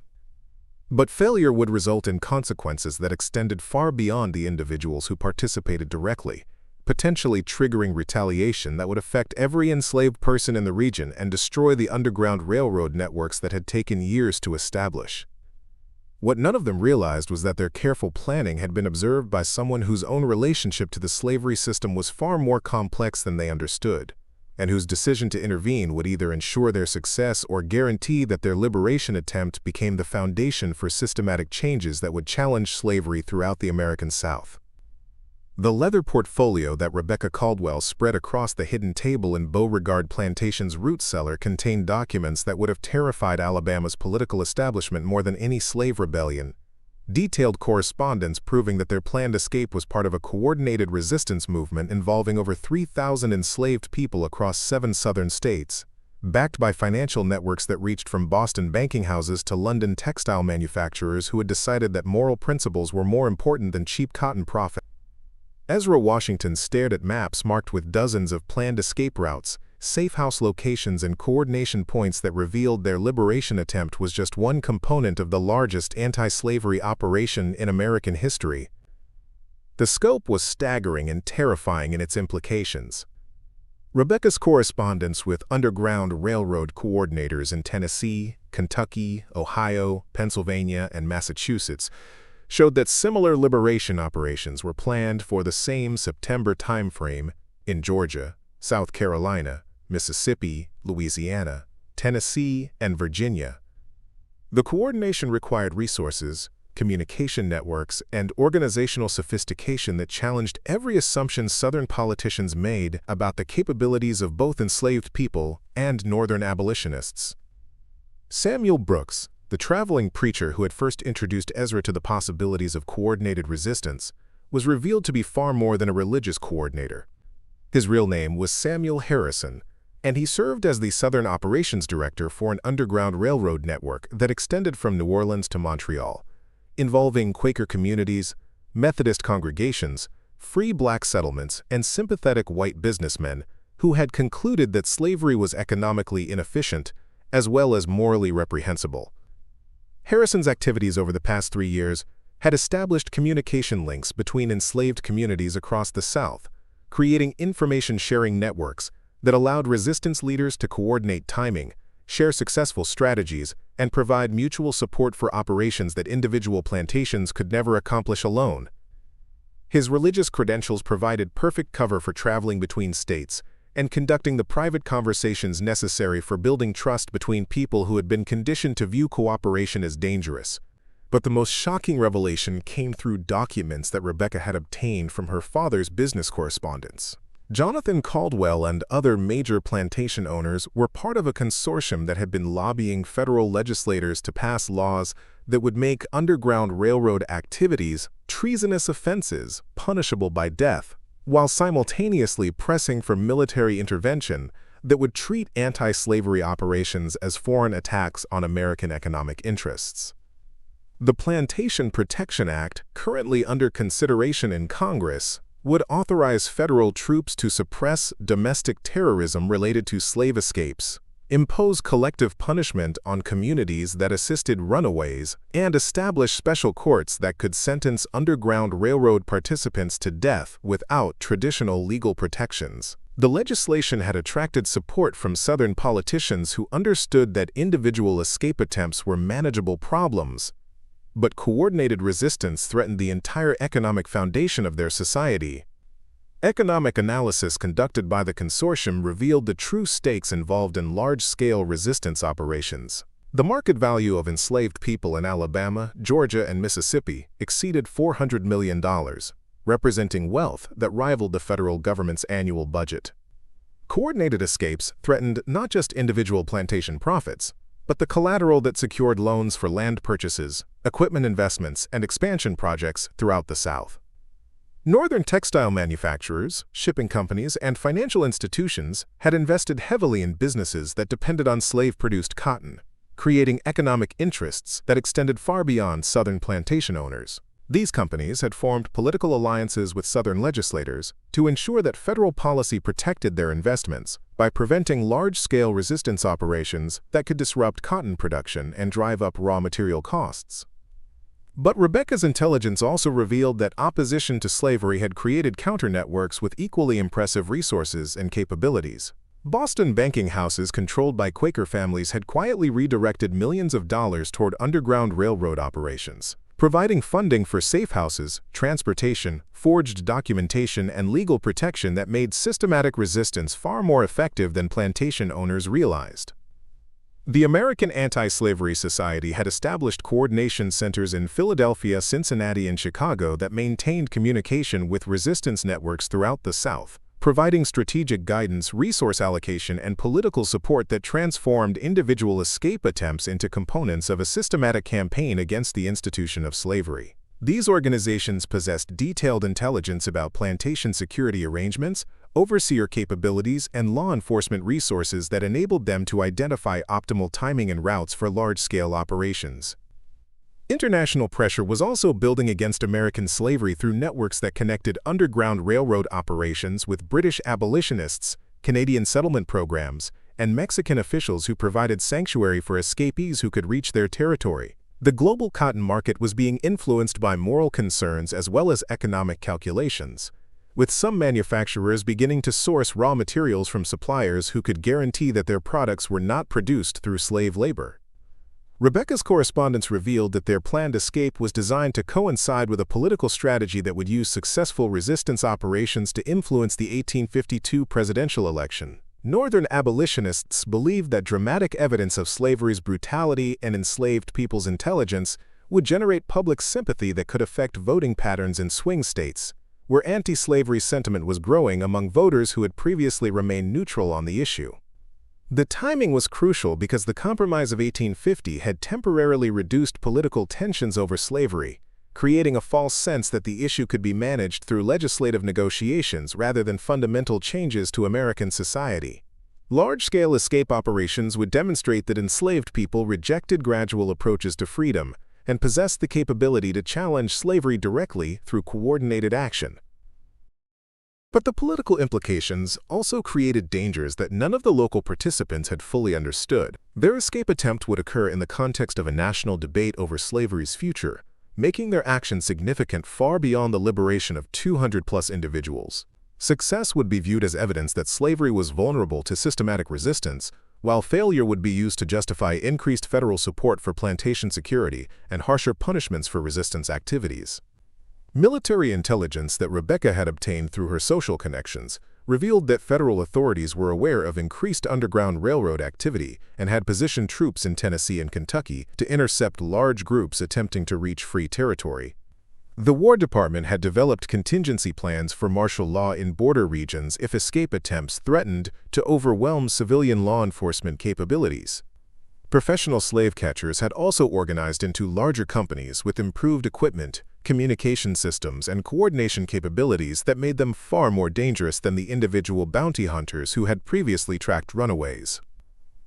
But failure would result in consequences that extended far beyond the individuals who participated directly, potentially triggering retaliation that would affect every enslaved person in the region and destroy the underground railroad networks that had taken years to establish. What none of them realized was that their careful planning had been observed by someone whose own relationship to the slavery system was far more complex than they understood, and whose decision to intervene would either ensure their success or guarantee that their liberation attempt became the foundation for systematic changes that would challenge slavery throughout the American South. The leather portfolio that Rebecca Caldwell spread across the hidden table in Beauregard Plantation's root cellar contained documents that would have terrified Alabama's political establishment more than any slave rebellion. Detailed correspondence proving that their planned escape was part of a coordinated resistance movement involving over 3,000 enslaved people across 7 southern states, backed by financial networks that reached from Boston banking houses to London textile manufacturers who had decided that moral principles were more important than cheap cotton profit. Ezra Washington stared at maps marked with dozens of planned escape routes, safe house locations, and coordination points that revealed their liberation attempt was just one component of the largest anti-slavery operation in American history. The scope was staggering and terrifying in its implications. Rebecca's correspondence with Underground Railroad coordinators in Tennessee, Kentucky, Ohio, Pennsylvania, and Massachusetts showed that similar liberation operations were planned for the same September timeframe in Georgia, South Carolina, Mississippi, Louisiana, Tennessee, and Virginia. The coordination required resources, communication networks, and organizational sophistication that challenged every assumption Southern politicians made about the capabilities of both enslaved people and Northern abolitionists. Samuel Brooks, the traveling preacher who had first introduced Ezra to the possibilities of coordinated resistance, was revealed to be far more than a religious coordinator. His real name was Samuel Harrison, and he served as the Southern Operations Director for an underground railroad network that extended from New Orleans to Montreal, involving Quaker communities, Methodist congregations, free black settlements, and sympathetic white businessmen who had concluded that slavery was economically inefficient as well as morally reprehensible. Harrison's activities over the past 3 years had established communication links between enslaved communities across the South, creating information-sharing networks that allowed resistance leaders to coordinate timing, share successful strategies, and provide mutual support for operations that individual plantations could never accomplish alone. His religious credentials provided perfect cover for traveling between states and conducting the private conversations necessary for building trust between people who had been conditioned to view cooperation as dangerous. But the most shocking revelation came through documents that Rebecca had obtained from her father's business correspondence. Jonathan Caldwell and other major plantation owners were part of a consortium that had been lobbying federal legislators to pass laws that would make Underground Railroad activities treasonous offenses punishable by death, while simultaneously pressing for military intervention that would treat anti-slavery operations as foreign attacks on American economic interests. The Plantation Protection Act, currently under consideration in Congress, would authorize federal troops to suppress domestic terrorism related to slave escapes, impose collective punishment on communities that assisted runaways, and establish special courts that could sentence Underground Railroad participants to death without traditional legal protections. The legislation had attracted support from Southern politicians who understood that individual escape attempts were manageable problems, but coordinated resistance threatened the entire economic foundation of their society. Economic analysis conducted by the consortium revealed the true stakes involved in large-scale resistance operations. The market value of enslaved people in Alabama, Georgia, and Mississippi exceeded $400 million, representing wealth that rivaled the federal government's annual budget. Coordinated escapes threatened not just individual plantation profits, but the collateral that secured loans for land purchases, equipment investments, and expansion projects throughout the South. Northern textile manufacturers, shipping companies, and financial institutions had invested heavily in businesses that depended on slave-produced cotton, creating economic interests that extended far beyond Southern plantation owners. These companies had formed political alliances with Southern legislators to ensure that federal policy protected their investments by preventing large-scale resistance operations that could disrupt cotton production and drive up raw material costs. But Rebecca's intelligence also revealed that opposition to slavery had created counter-networks with equally impressive resources and capabilities. Boston banking houses controlled by Quaker families had quietly redirected millions of dollars toward Underground Railroad operations, providing funding for safe houses, transportation, forged documentation, and legal protection that made systematic resistance far more effective than plantation owners realized. The American Anti-Slavery Society had established coordination centers in Philadelphia, Cincinnati, and Chicago that maintained communication with resistance networks throughout the South, providing strategic guidance, resource allocation, and political support that transformed individual escape attempts into components of a systematic campaign against the institution of slavery. These organizations possessed detailed intelligence about plantation security arrangements, overseer capabilities, and law enforcement resources that enabled them to identify optimal timing and routes for large-scale operations. International pressure was also building against American slavery through networks that connected Underground Railroad operations with British abolitionists, Canadian settlement programs, and Mexican officials who provided sanctuary for escapees who could reach their territory. The global cotton market was being influenced by moral concerns as well as economic calculations, with some manufacturers beginning to source raw materials from suppliers who could guarantee that their products were not produced through slave labor. Rebecca's correspondence revealed that their planned escape was designed to coincide with a political strategy that would use successful resistance operations to influence the 1852 presidential election. Northern abolitionists believed that dramatic evidence of slavery's brutality and enslaved people's intelligence would generate public sympathy that could affect voting patterns in swing states, where anti-slavery sentiment was growing among voters who had previously remained neutral on the issue. The timing was crucial because the Compromise of 1850 had temporarily reduced political tensions over slavery, creating a false sense that the issue could be managed through legislative negotiations rather than fundamental changes to American society. Large-scale escape operations would demonstrate that enslaved people rejected gradual approaches to freedom and possessed the capability to challenge slavery directly through coordinated action. But the political implications also created dangers that none of the local participants had fully understood. Their escape attempt would occur in the context of a national debate over slavery's future, making their action significant far beyond the liberation of 200-plus individuals. Success would be viewed as evidence that slavery was vulnerable to systematic resistance, while failure would be used to justify increased federal support for plantation security and harsher punishments for resistance activities. Military intelligence that Rebecca had obtained through her social connections revealed that federal authorities were aware of increased Underground Railroad activity and had positioned troops in Tennessee and Kentucky to intercept large groups attempting to reach free territory. The War Department had developed contingency plans for martial law in border regions if escape attempts threatened to overwhelm civilian law enforcement capabilities. Professional slave catchers had also organized into larger companies with improved equipment, communication systems, and coordination capabilities that made them far more dangerous than the individual bounty hunters who had previously tracked runaways.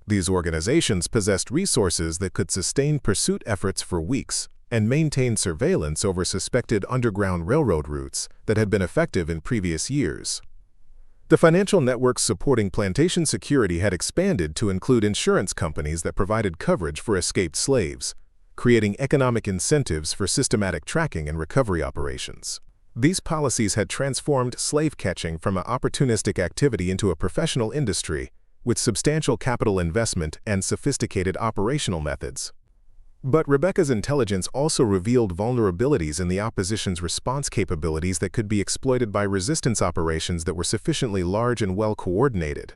These organizations possessed resources that could sustain pursuit efforts for weeks and maintain surveillance over suspected Underground Railroad routes that had been effective in previous years. The financial networks supporting plantation security had expanded to include insurance companies that provided coverage for escaped slaves, creating economic incentives for systematic tracking and recovery operations. These policies had transformed slave catching from an opportunistic activity into a professional industry with substantial capital investment and sophisticated operational methods. But Rebecca's intelligence also revealed vulnerabilities in the opposition's response capabilities that could be exploited by resistance operations that were sufficiently large and well-coordinated.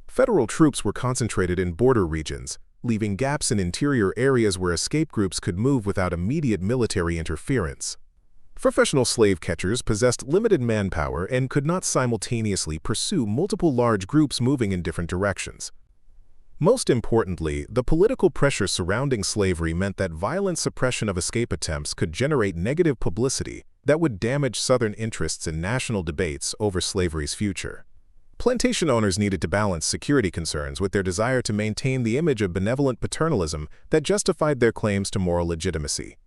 Federal troops were concentrated in border regions, leaving gaps in interior areas where escape groups could move without immediate military interference. Professional slave catchers possessed limited manpower and could not simultaneously pursue multiple large groups moving in different directions. Most importantly, the political pressure surrounding slavery meant that violent suppression of escape attempts could generate negative publicity that would damage Southern interests in national debates over slavery's future. Plantation owners needed to balance security concerns with their desire to maintain the image of benevolent paternalism that justified their claims to moral legitimacy.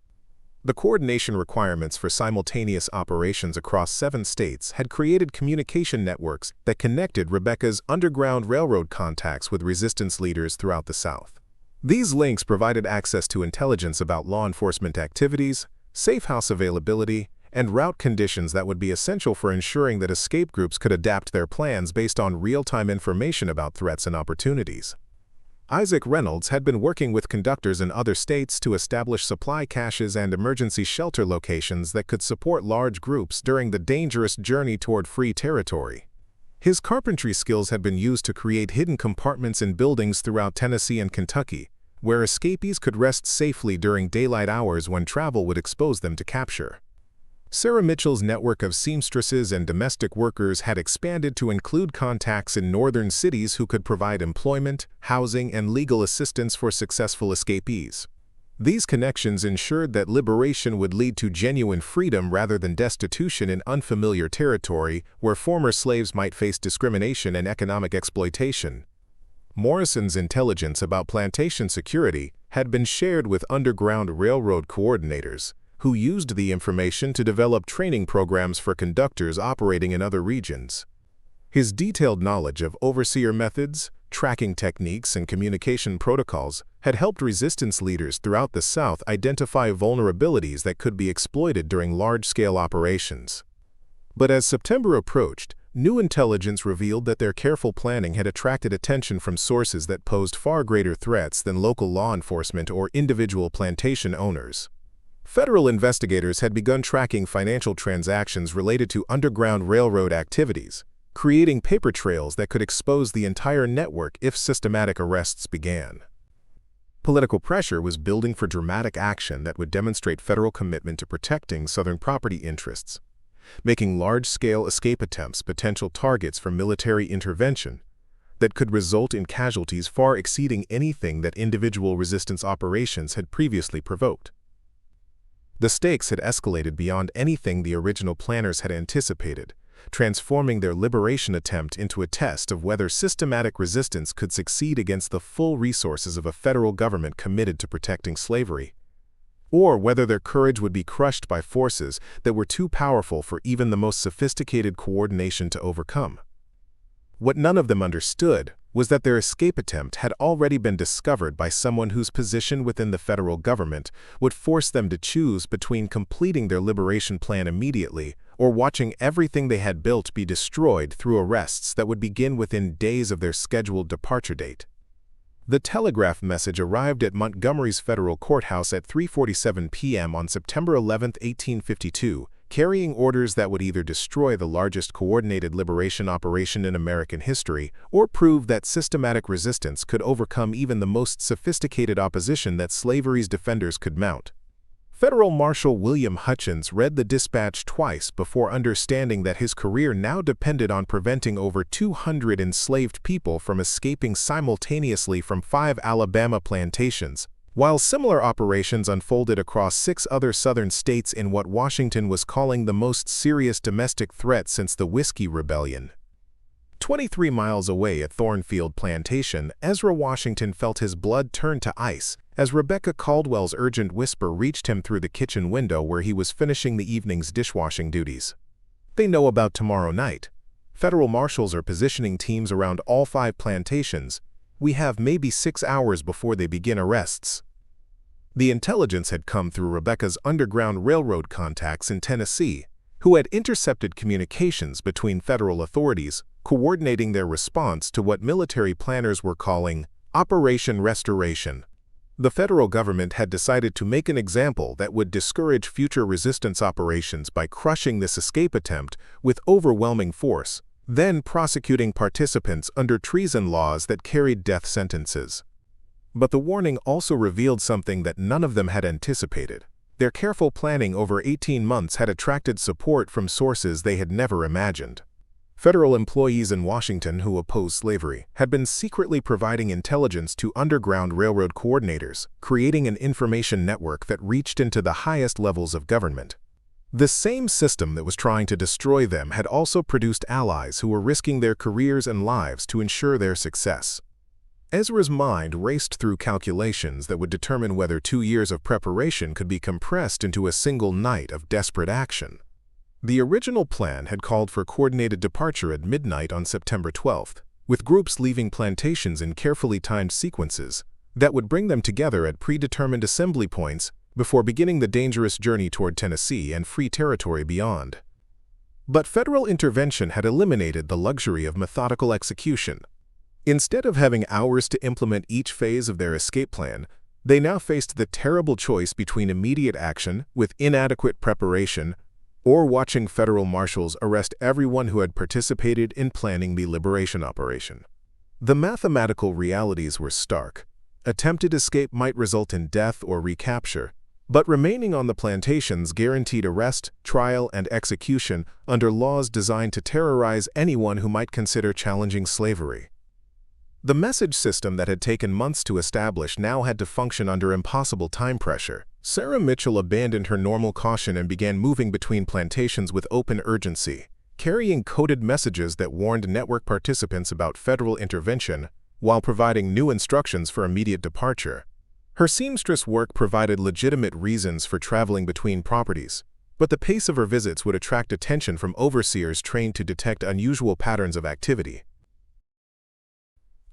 The coordination requirements for simultaneous operations across 7 states had created communication networks that connected Rebecca's Underground Railroad contacts with resistance leaders throughout the South. These links provided access to intelligence about law enforcement activities, safe house availability, and route conditions that would be essential for ensuring that escape groups could adapt their plans based on real-time information about threats and opportunities. Isaac Reynolds had been working with conductors in other states to establish supply caches and emergency shelter locations that could support large groups during the dangerous journey toward free territory. His carpentry skills had been used to create hidden compartments in buildings throughout Tennessee and Kentucky, where escapees could rest safely during daylight hours when travel would expose them to capture. Sarah Mitchell's network of seamstresses and domestic workers had expanded to include contacts in northern cities who could provide employment, housing, and legal assistance for successful escapees. These connections ensured that liberation would lead to genuine freedom rather than destitution in unfamiliar territory where former slaves might face discrimination and economic exploitation. Morrison's intelligence about plantation security had been shared with Underground Railroad coordinators, who used the information to develop training programs for conductors operating in other regions. His detailed knowledge of overseer methods, tracking techniques, and communication protocols had helped resistance leaders throughout the South identify vulnerabilities that could be exploited during large-scale operations. But as September approached, new intelligence revealed that their careful planning had attracted attention from sources that posed far greater threats than local law enforcement or individual plantation owners. Federal investigators had begun tracking financial transactions related to Underground Railroad activities, creating paper trails that could expose the entire network if systematic arrests began. Political pressure was building for dramatic action that would demonstrate federal commitment to protecting Southern property interests, making large-scale escape attempts potential targets for military intervention that could result in casualties far exceeding anything that individual resistance operations had previously provoked. The stakes had escalated beyond anything the original planners had anticipated, transforming their liberation attempt into a test of whether systematic resistance could succeed against the full resources of a federal government committed to protecting slavery, or whether their courage would be crushed by forces that were too powerful for even the most sophisticated coordination to overcome. What none of them understood was that their escape attempt had already been discovered by someone whose position within the federal government would force them to choose between completing their liberation plan immediately or watching everything they had built be destroyed through arrests that would begin within days of their scheduled departure date. The telegraph message arrived at Montgomery's federal courthouse at 3:47 p.m. on September 11, 1852, carrying orders that would either destroy the largest coordinated liberation operation in American history or prove that systematic resistance could overcome even the most sophisticated opposition that slavery's defenders could mount. Federal Marshal William Hutchins read the dispatch twice before understanding that his career now depended on preventing over 200 enslaved people from escaping simultaneously from 5 Alabama plantations, while similar operations unfolded across 6 other southern states in what Washington was calling the most serious domestic threat since the Whiskey Rebellion. 23 miles away at Thornfield Plantation, Ezra Washington felt his blood turn to ice as Rebecca Caldwell's urgent whisper reached him through the kitchen window where he was finishing the evening's dishwashing duties. "They know about tomorrow night. Federal marshals are positioning teams around all 5 plantations. We have maybe 6 hours before they begin arrests." The intelligence had come through Rebecca's Underground Railroad contacts in Tennessee, who had intercepted communications between federal authorities, coordinating their response to what military planners were calling Operation Restoration. The federal government had decided to make an example that would discourage future resistance operations by crushing this escape attempt with overwhelming force, then prosecuting participants under treason laws that carried death sentences. But the warning also revealed something that none of them had anticipated. Their careful planning over 18 months had attracted support from sources they had never imagined. Federal employees in Washington who opposed slavery had been secretly providing intelligence to Underground Railroad coordinators, creating an information network that reached into the highest levels of government. The same system that was trying to destroy them had also produced allies who were risking their careers and lives to ensure their success. Ezra's mind raced through calculations that would determine whether 2 years of preparation could be compressed into a single night of desperate action. The original plan had called for coordinated departure at midnight on September 12th, with groups leaving plantations in carefully timed sequences that would bring them together at predetermined assembly points before beginning the dangerous journey toward Tennessee and free territory beyond. But federal intervention had eliminated the luxury of methodical execution. Instead of having hours to implement each phase of their escape plan, they now faced the terrible choice between immediate action with inadequate preparation or watching federal marshals arrest everyone who had participated in planning the liberation operation. The mathematical realities were stark. Attempted escape might result in death or recapture, but remaining on the plantations guaranteed arrest, trial, and execution under laws designed to terrorize anyone who might consider challenging slavery. The message system that had taken months to establish now had to function under impossible time pressure. Sarah Mitchell abandoned her normal caution and began moving between plantations with open urgency, carrying coded messages that warned network participants about federal intervention while providing new instructions for immediate departure. Her seamstress work provided legitimate reasons for traveling between properties, but the pace of her visits would attract attention from overseers trained to detect unusual patterns of activity.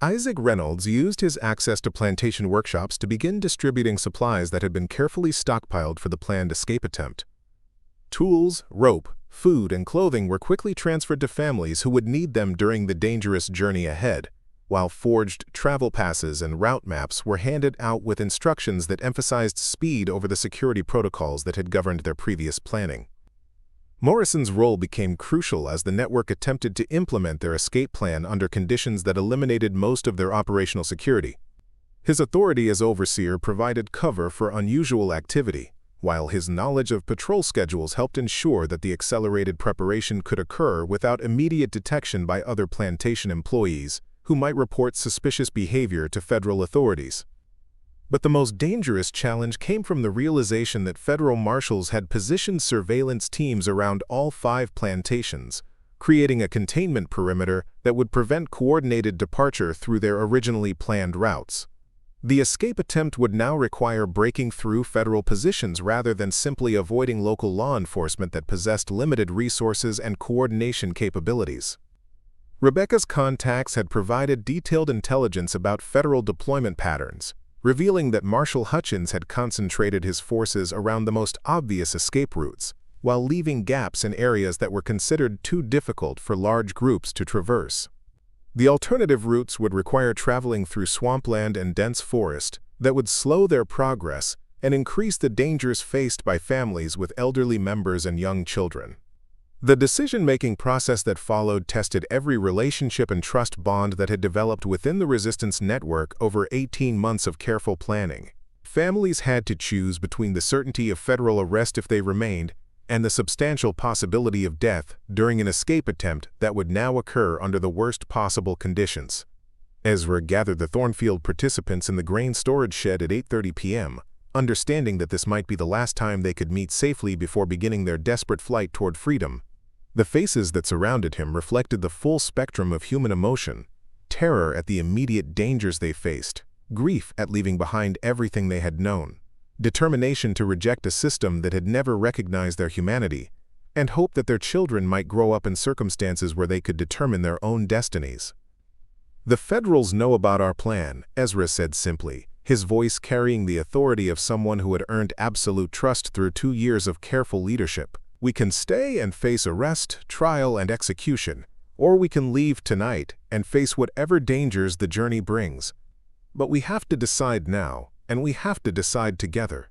Isaac Reynolds used his access to plantation workshops to begin distributing supplies that had been carefully stockpiled for the planned escape attempt. Tools, rope, food, and clothing were quickly transferred to families who would need them during the dangerous journey ahead, while forged travel passes and route maps were handed out with instructions that emphasized speed over the security protocols that had governed their previous planning. Morrison's role became crucial as the network attempted to implement their escape plan under conditions that eliminated most of their operational security. His authority as overseer provided cover for unusual activity, while his knowledge of patrol schedules helped ensure that the accelerated preparation could occur without immediate detection by other plantation employees who might report suspicious behavior to federal authorities. But the most dangerous challenge came from the realization that federal marshals had positioned surveillance teams around all 5 plantations, creating a containment perimeter that would prevent coordinated departure through their originally planned routes. The escape attempt would now require breaking through federal positions rather than simply avoiding local law enforcement that possessed limited resources and coordination capabilities. Rebecca's contacts had provided detailed intelligence about federal deployment patterns, revealing that Marshal Hutchins had concentrated his forces around the most obvious escape routes, while leaving gaps in areas that were considered too difficult for large groups to traverse. The alternative routes would require traveling through swampland and dense forest that would slow their progress and increase the dangers faced by families with elderly members and young children. The decision-making process that followed tested every relationship and trust bond that had developed within the resistance network over 18 months of careful planning. Families had to choose between the certainty of federal arrest if they remained and the substantial possibility of death during an escape attempt that would now occur under the worst possible conditions. Ezra gathered the Thornfield participants in the grain storage shed at 8:30 p.m., understanding that this might be the last time they could meet safely before beginning their desperate flight toward freedom. The faces that surrounded him reflected the full spectrum of human emotion: terror at the immediate dangers they faced, grief at leaving behind everything they had known, determination to reject a system that had never recognized their humanity, and hope that their children might grow up in circumstances where they could determine their own destinies. "The Federals know about our plan," Ezra said simply, his voice carrying the authority of someone who had earned absolute trust through 2 years of careful leadership. "We can stay and face arrest, trial, and execution, or we can leave tonight and face whatever dangers the journey brings. But we have to decide now, and we have to decide together."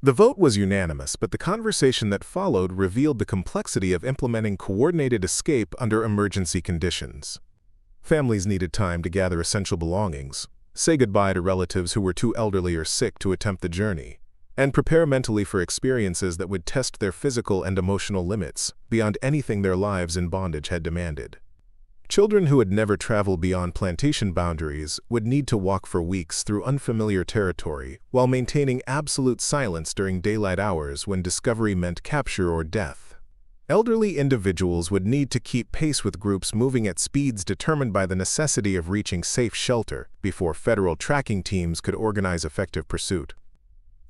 The vote was unanimous, but the conversation that followed revealed the complexity of implementing coordinated escape under emergency conditions. Families needed time to gather essential belongings, say goodbye to relatives who were too elderly or sick to attempt the journey, and prepare mentally for experiences that would test their physical and emotional limits beyond anything their lives in bondage had demanded. Children who had never traveled beyond plantation boundaries would need to walk for weeks through unfamiliar territory while maintaining absolute silence during daylight hours when discovery meant capture or death. Elderly individuals would need to keep pace with groups moving at speeds determined by the necessity of reaching safe shelter before federal tracking teams could organize effective pursuit.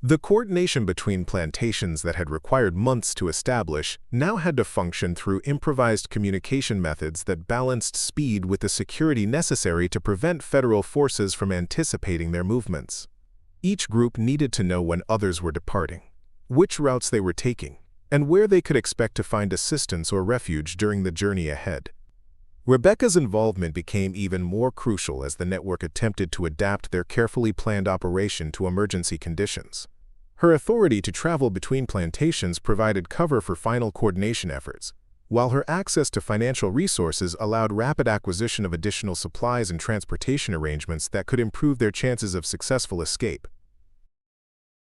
The coordination between plantations that had required months to establish now had to function through improvised communication methods that balanced speed with the security necessary to prevent federal forces from anticipating their movements. Each group needed to know when others were departing, which routes they were taking, and where they could expect to find assistance or refuge during the journey ahead. Rebecca's involvement became even more crucial as the network attempted to adapt their carefully planned operation to emergency conditions. Her authority to travel between plantations provided cover for final coordination efforts, while her access to financial resources allowed rapid acquisition of additional supplies and transportation arrangements that could improve their chances of successful escape.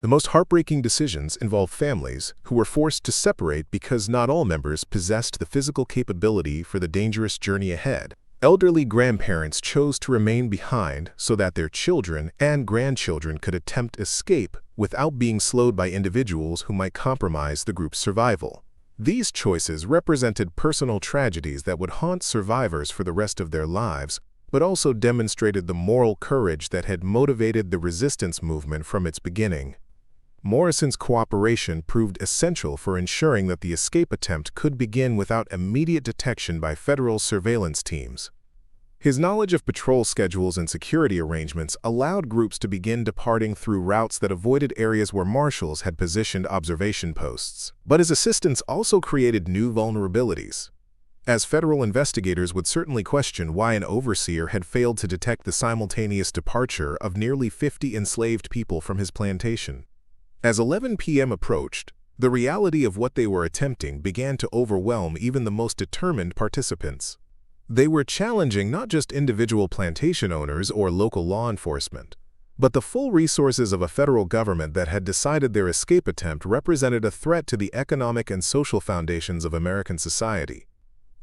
The most heartbreaking decisions involved families who were forced to separate because not all members possessed the physical capability for the dangerous journey ahead. Elderly grandparents chose to remain behind so that their children and grandchildren could attempt escape without being slowed by individuals who might compromise the group's survival. These choices represented personal tragedies that would haunt survivors for the rest of their lives, but also demonstrated the moral courage that had motivated the resistance movement from its beginning. Morrison's cooperation proved essential for ensuring that the escape attempt could begin without immediate detection by federal surveillance teams. His knowledge of patrol schedules and security arrangements allowed groups to begin departing through routes that avoided areas where marshals had positioned observation posts. But his assistance also created new vulnerabilities, as federal investigators would certainly question why an overseer had failed to detect the simultaneous departure of nearly 50 enslaved people from his plantation. As 11 p.m. approached, the reality of what they were attempting began to overwhelm even the most determined participants. They were challenging not just individual plantation owners or local law enforcement, but the full resources of a federal government that had decided their escape attempt represented a threat to the economic and social foundations of American society.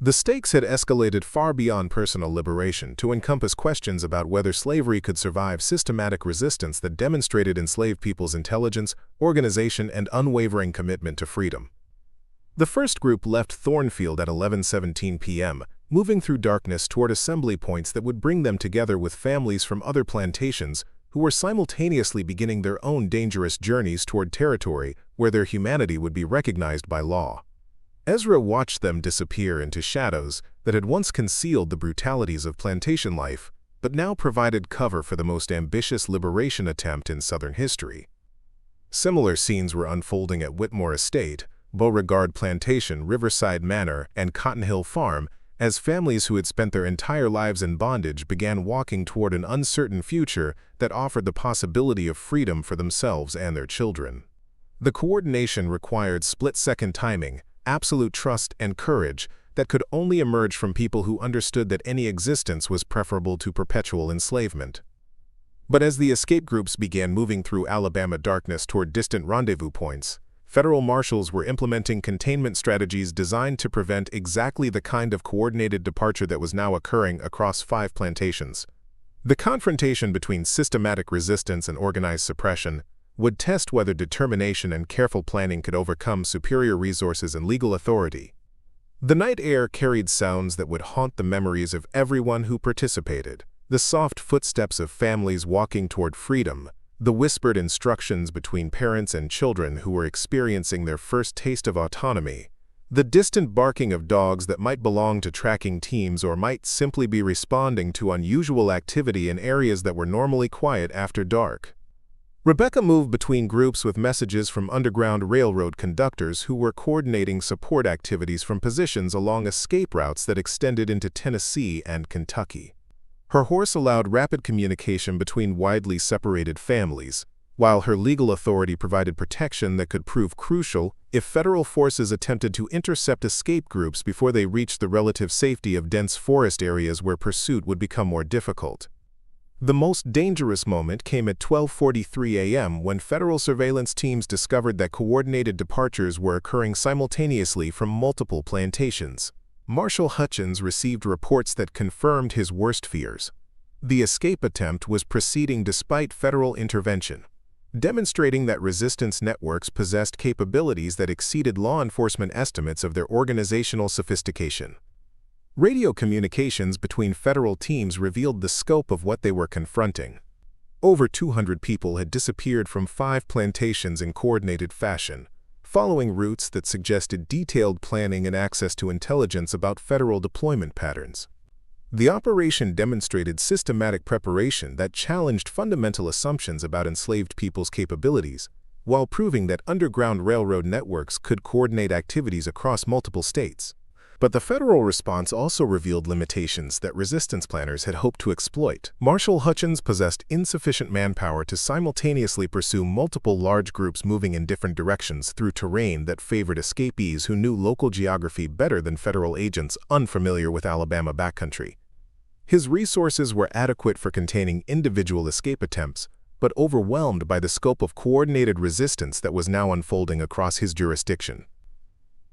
The stakes had escalated far beyond personal liberation to encompass questions about whether slavery could survive systematic resistance that demonstrated enslaved people's intelligence, organization, and unwavering commitment to freedom. The first group left Thornfield at 11:17 p.m., moving through darkness toward assembly points that would bring them together with families from other plantations who were simultaneously beginning their own dangerous journeys toward territory where their humanity would be recognized by law. Ezra watched them disappear into shadows that had once concealed the brutalities of plantation life, but now provided cover for the most ambitious liberation attempt in Southern history. Similar scenes were unfolding at Whitmore Estate, Beauregard Plantation, Riverside Manor, and Cotton Hill Farm, as families who had spent their entire lives in bondage began walking toward an uncertain future that offered the possibility of freedom for themselves and their children. The coordination required split-second timing, absolute trust, and courage that could only emerge from people who understood that any existence was preferable to perpetual enslavement. But as the escape groups began moving through Alabama darkness toward distant rendezvous points, federal marshals were implementing containment strategies designed to prevent exactly the kind of coordinated departure that was now occurring across 5 plantations. The confrontation between systematic resistance and organized suppression would test whether determination and careful planning could overcome superior resources and legal authority. The night air carried sounds that would haunt the memories of everyone who participated. The soft footsteps of families walking toward freedom, the whispered instructions between parents and children who were experiencing their first taste of autonomy, the distant barking of dogs that might belong to tracking teams or might simply be responding to unusual activity in areas that were normally quiet after dark. Rebecca moved between groups with messages from Underground Railroad conductors who were coordinating support activities from positions along escape routes that extended into Tennessee and Kentucky. Her horse allowed rapid communication between widely separated families, while her legal authority provided protection that could prove crucial if federal forces attempted to intercept escape groups before they reached the relative safety of dense forest areas where pursuit would become more difficult. The most dangerous moment came at 12:43 a.m. when federal surveillance teams discovered that coordinated departures were occurring simultaneously from multiple plantations. Marshal Hutchins received reports that confirmed his worst fears. The escape attempt was proceeding despite federal intervention, demonstrating that resistance networks possessed capabilities that exceeded law enforcement estimates of their organizational sophistication. Radio communications between federal teams revealed the scope of what they were confronting. Over 200 people had disappeared from 5 plantations in coordinated fashion, following routes that suggested detailed planning and access to intelligence about federal deployment patterns. The operation demonstrated systematic preparation that challenged fundamental assumptions about enslaved people's capabilities, while proving that Underground Railroad networks could coordinate activities across multiple states. But the federal response also revealed limitations that resistance planners had hoped to exploit. Marshal Hutchins possessed insufficient manpower to simultaneously pursue multiple large groups moving in different directions through terrain that favored escapees who knew local geography better than federal agents unfamiliar with Alabama backcountry. His resources were adequate for containing individual escape attempts, but overwhelmed by the scope of coordinated resistance that was now unfolding across his jurisdiction.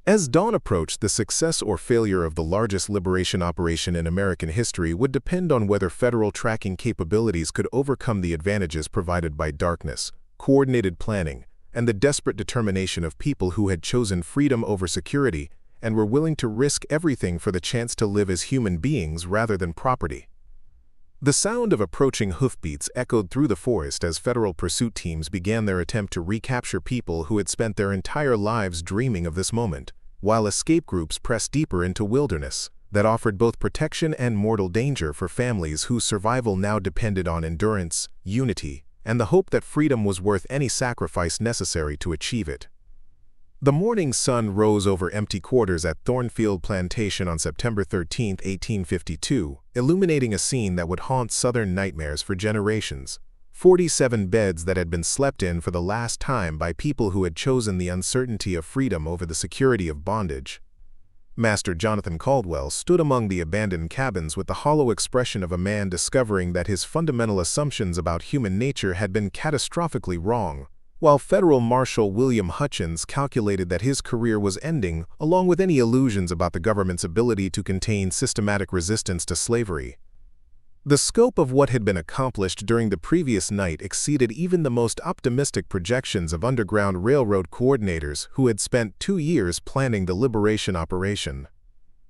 As dawn approached, the success or failure of the largest liberation operation in American history would depend on whether federal tracking capabilities could overcome the advantages provided by darkness, coordinated planning, and the desperate determination of people who had chosen freedom over security and were willing to risk everything for the chance to live as human beings rather than property. The sound of approaching hoofbeats echoed through the forest as federal pursuit teams began their attempt to recapture people who had spent their entire lives dreaming of this moment, while escape groups pressed deeper into wilderness that offered both protection and mortal danger for families whose survival now depended on endurance, unity, and the hope that freedom was worth any sacrifice necessary to achieve it. The morning sun rose over empty quarters at Thornfield Plantation on September 13, 1852, illuminating a scene that would haunt Southern nightmares for generations. 47 beds that had been slept in for the last time by people who had chosen the uncertainty of freedom over the security of bondage. Master Jonathan Caldwell stood among the abandoned cabins with the hollow expression of a man discovering that his fundamental assumptions about human nature had been catastrophically wrong, while Federal Marshal William Hutchins calculated that his career was ending, along with any illusions about the government's ability to contain systematic resistance to slavery. The scope of what had been accomplished during the previous night exceeded even the most optimistic projections of Underground Railroad coordinators who had spent 2 years planning the liberation operation.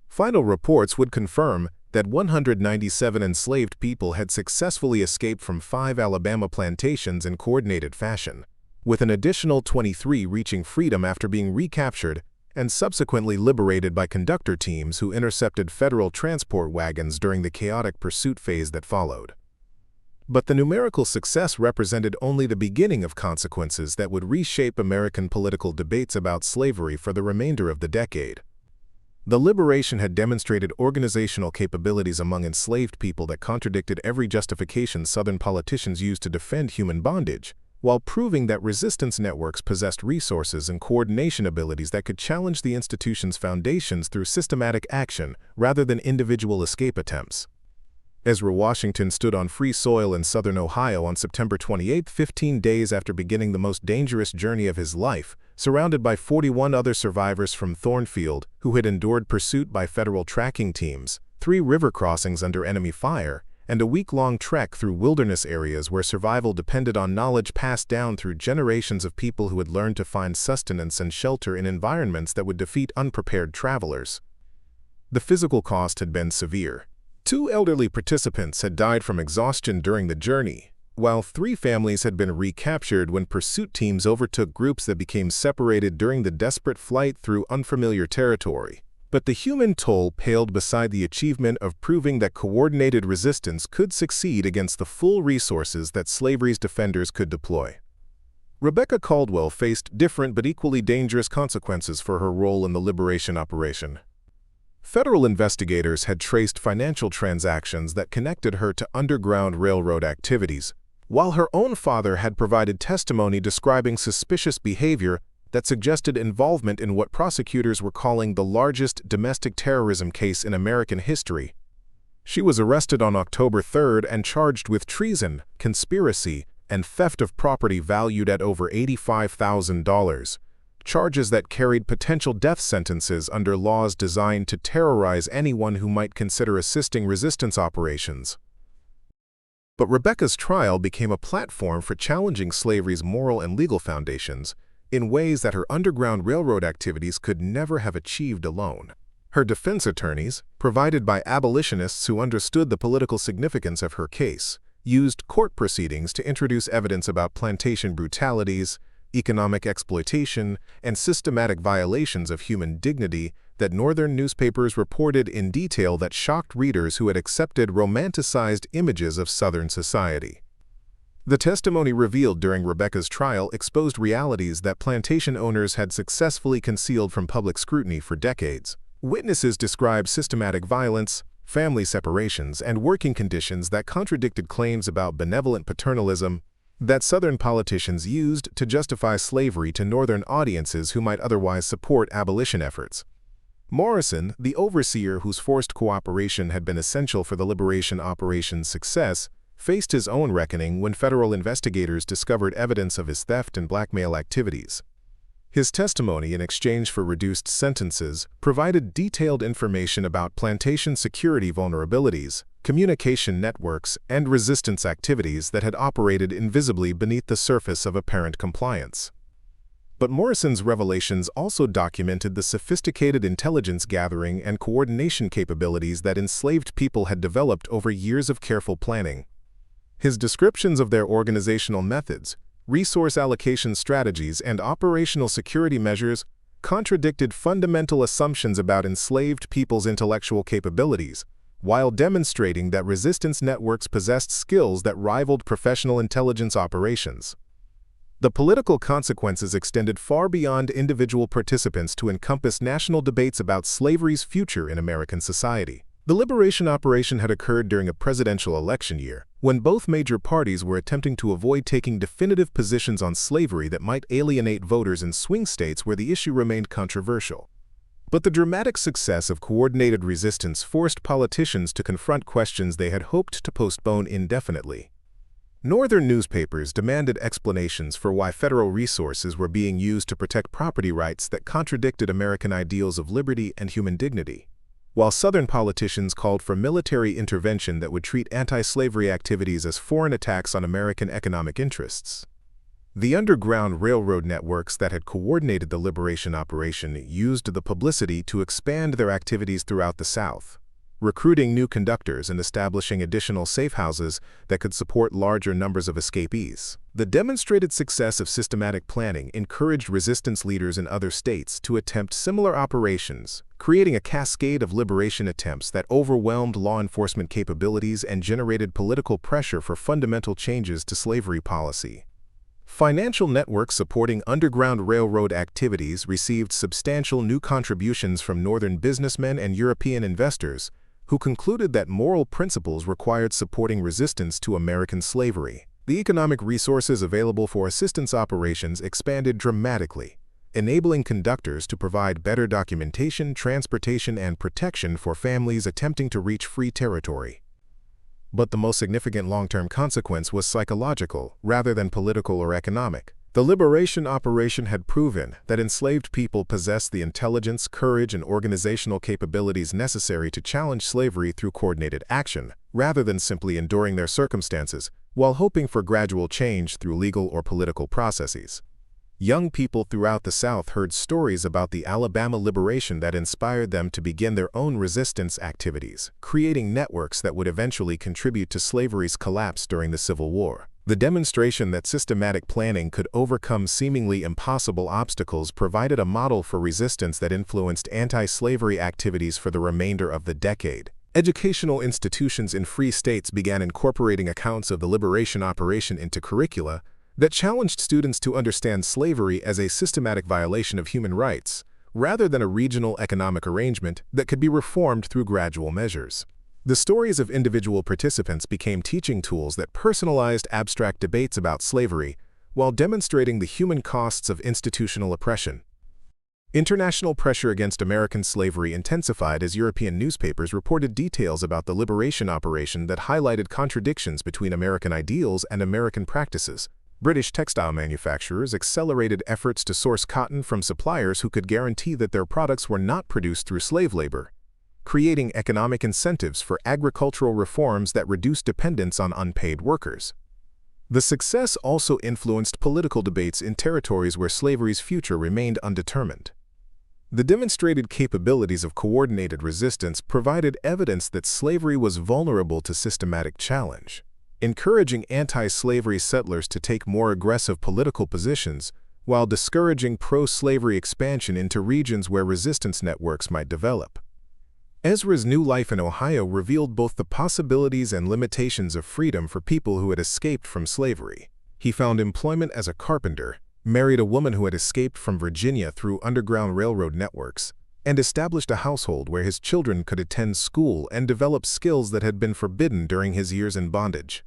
Final reports would confirm that 197 enslaved people had successfully escaped from 5 Alabama plantations in coordinated fashion, with an additional 23 reaching freedom after being recaptured and subsequently liberated by conductor teams who intercepted federal transport wagons during the chaotic pursuit phase that followed. But the numerical success represented only the beginning of consequences that would reshape American political debates about slavery for the remainder of the decade. The liberation had demonstrated organizational capabilities among enslaved people that contradicted every justification Southern politicians used to defend human bondage, while proving that resistance networks possessed resources and coordination abilities that could challenge the institution's foundations through systematic action rather than individual escape attempts. Ezra Washington stood on free soil in southern Ohio on September 28, 15 days after beginning the most dangerous journey of his life, surrounded by 41 other survivors from Thornfield who had endured pursuit by federal tracking teams, 3 river crossings under enemy fire, and a week-long trek through wilderness areas where survival depended on knowledge passed down through generations of people who had learned to find sustenance and shelter in environments that would defeat unprepared travelers. The physical cost had been severe. 2 elderly participants had died from exhaustion during the journey, while 3 families had been recaptured when pursuit teams overtook groups that became separated during the desperate flight through unfamiliar territory. But the human toll paled beside the achievement of proving that coordinated resistance could succeed against the full resources that slavery's defenders could deploy. Rebecca Caldwell faced different but equally dangerous consequences for her role in the liberation operation. Federal investigators had traced financial transactions that connected her to Underground Railroad activities, while her own father had provided testimony describing suspicious behavior that suggested involvement in what prosecutors were calling the largest domestic terrorism case in American history. She was arrested on October 3rd and charged with treason, conspiracy, and theft of property valued at over $85,000. Charges that carried potential death sentences under laws designed to terrorize anyone who might consider assisting resistance operations. But Rebecca's trial became a platform for challenging slavery's moral and legal foundations in ways that her Underground Railroad activities could never have achieved alone. Her defense attorneys, provided by abolitionists who understood the political significance of her case, used court proceedings to introduce evidence about plantation brutalities, economic exploitation, and systematic violations of human dignity that Northern newspapers reported in detail that shocked readers who had accepted romanticized images of Southern society. The testimony revealed during Rebecca's trial exposed realities that plantation owners had successfully concealed from public scrutiny for decades. Witnesses described systematic violence, family separations, and working conditions that contradicted claims about benevolent paternalism that Southern politicians used to justify slavery to Northern audiences who might otherwise support abolition efforts. Morrison, the overseer whose forced cooperation had been essential for the liberation operation's success, faced his own reckoning when federal investigators discovered evidence of his theft and blackmail activities. His testimony, in exchange for reduced sentences, provided detailed information about plantation security vulnerabilities, communication networks, and resistance activities that had operated invisibly beneath the surface of apparent compliance. But Morrison's revelations also documented the sophisticated intelligence gathering and coordination capabilities that enslaved people had developed over years of careful planning. His descriptions of their organizational methods, resource allocation strategies, and operational security measures contradicted fundamental assumptions about enslaved people's intellectual capabilities, while demonstrating that resistance networks possessed skills that rivaled professional intelligence operations. The political consequences extended far beyond individual participants to encompass national debates about slavery's future in American society. The liberation operation had occurred during a presidential election year, when both major parties were attempting to avoid taking definitive positions on slavery that might alienate voters in swing states where the issue remained controversial. But the dramatic success of coordinated resistance forced politicians to confront questions they had hoped to postpone indefinitely. Northern newspapers demanded explanations for why federal resources were being used to protect property rights that contradicted American ideals of liberty and human dignity, while Southern politicians called for military intervention that would treat anti-slavery activities as foreign attacks on American economic interests. The Underground Railroad networks that had coordinated the liberation operation used the publicity to expand their activities throughout the South. recruiting new conductors and establishing additional safe houses that could support larger numbers of escapees. The demonstrated success of systematic planning encouraged resistance leaders in other states to attempt similar operations, creating a cascade of liberation attempts that overwhelmed law enforcement capabilities and generated political pressure for fundamental changes to slavery policy. Financial networks supporting Underground Railroad activities received substantial new contributions from Northern businessmen and European investors, who concluded that moral principles required supporting resistance to American slavery. The economic resources available for assistance operations expanded dramatically, enabling conductors to provide better documentation, transportation, and protection for families attempting to reach free territory. But the most significant long-term consequence was psychological rather than political or economic. The liberation operation had proven that enslaved people possessed the intelligence, courage, and organizational capabilities necessary to challenge slavery through coordinated action, rather than simply enduring their circumstances, while hoping for gradual change through legal or political processes. Young people throughout the South heard stories about the Alabama liberation that inspired them to begin their own resistance activities, creating networks that would eventually contribute to slavery's collapse during the Civil War. The demonstration that systematic planning could overcome seemingly impossible obstacles provided a model for resistance that influenced anti-slavery activities for the remainder of the decade. Educational institutions in free states began incorporating accounts of the liberation operation into curricula that challenged students to understand slavery as a systematic violation of human rights, rather than a regional economic arrangement that could be reformed through gradual measures. The stories of individual participants became teaching tools that personalized abstract debates about slavery while demonstrating the human costs of institutional oppression. International pressure against American slavery intensified as European newspapers reported details about the liberation operation that highlighted contradictions between American ideals and American practices. British textile manufacturers accelerated efforts to source cotton from suppliers who could guarantee that their products were not produced through slave labor, creating economic incentives for agricultural reforms that reduced dependence on unpaid workers. The success also influenced political debates in territories where slavery's future remained undetermined. The demonstrated capabilities of coordinated resistance provided evidence that slavery was vulnerable to systematic challenge, encouraging anti-slavery settlers to take more aggressive political positions while discouraging pro-slavery expansion into regions where resistance networks might develop. Ezra's new life in Ohio revealed both the possibilities and limitations of freedom for people who had escaped from slavery. He found employment as a carpenter, married a woman who had escaped from Virginia through Underground Railroad networks, and established a household where his children could attend school and develop skills that had been forbidden during his years in bondage.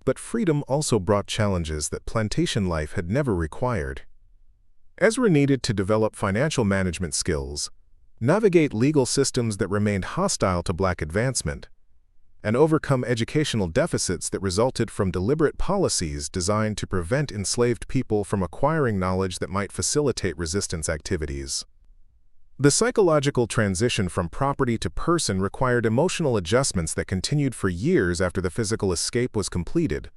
But freedom also brought challenges that plantation life had never required. Ezra needed to develop financial management skills, navigate legal systems that remained hostile to black advancement, and overcome educational deficits that resulted from deliberate policies designed to prevent enslaved people from acquiring knowledge that might facilitate resistance activities. The psychological transition from property to person required emotional adjustments that continued for years after the physical escape was completed.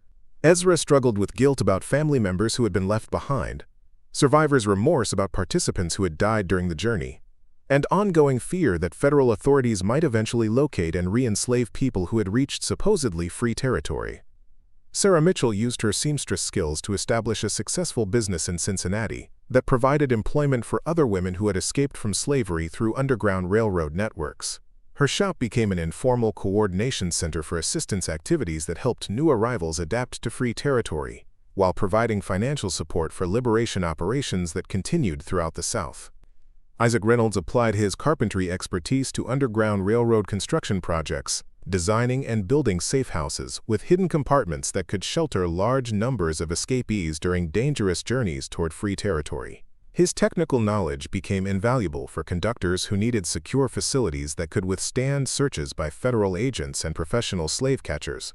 Ezra struggled with guilt about family members who had been left behind, survivors' remorse about participants who had died during the journey, and ongoing fear that federal authorities might eventually locate and re-enslave people who had reached supposedly free territory. Sarah Mitchell used her seamstress skills to establish a successful business in Cincinnati that provided employment for other women who had escaped from slavery through Underground Railroad networks. Her shop became an informal coordination center for assistance activities that helped new arrivals adapt to free territory, while providing financial support for liberation operations that continued throughout the South. Isaac Reynolds applied his carpentry expertise to Underground Railroad construction projects, designing and building safe houses with hidden compartments that could shelter large numbers of escapees during dangerous journeys toward free territory. His technical knowledge became invaluable for conductors who needed secure facilities that could withstand searches by federal agents and professional slave catchers.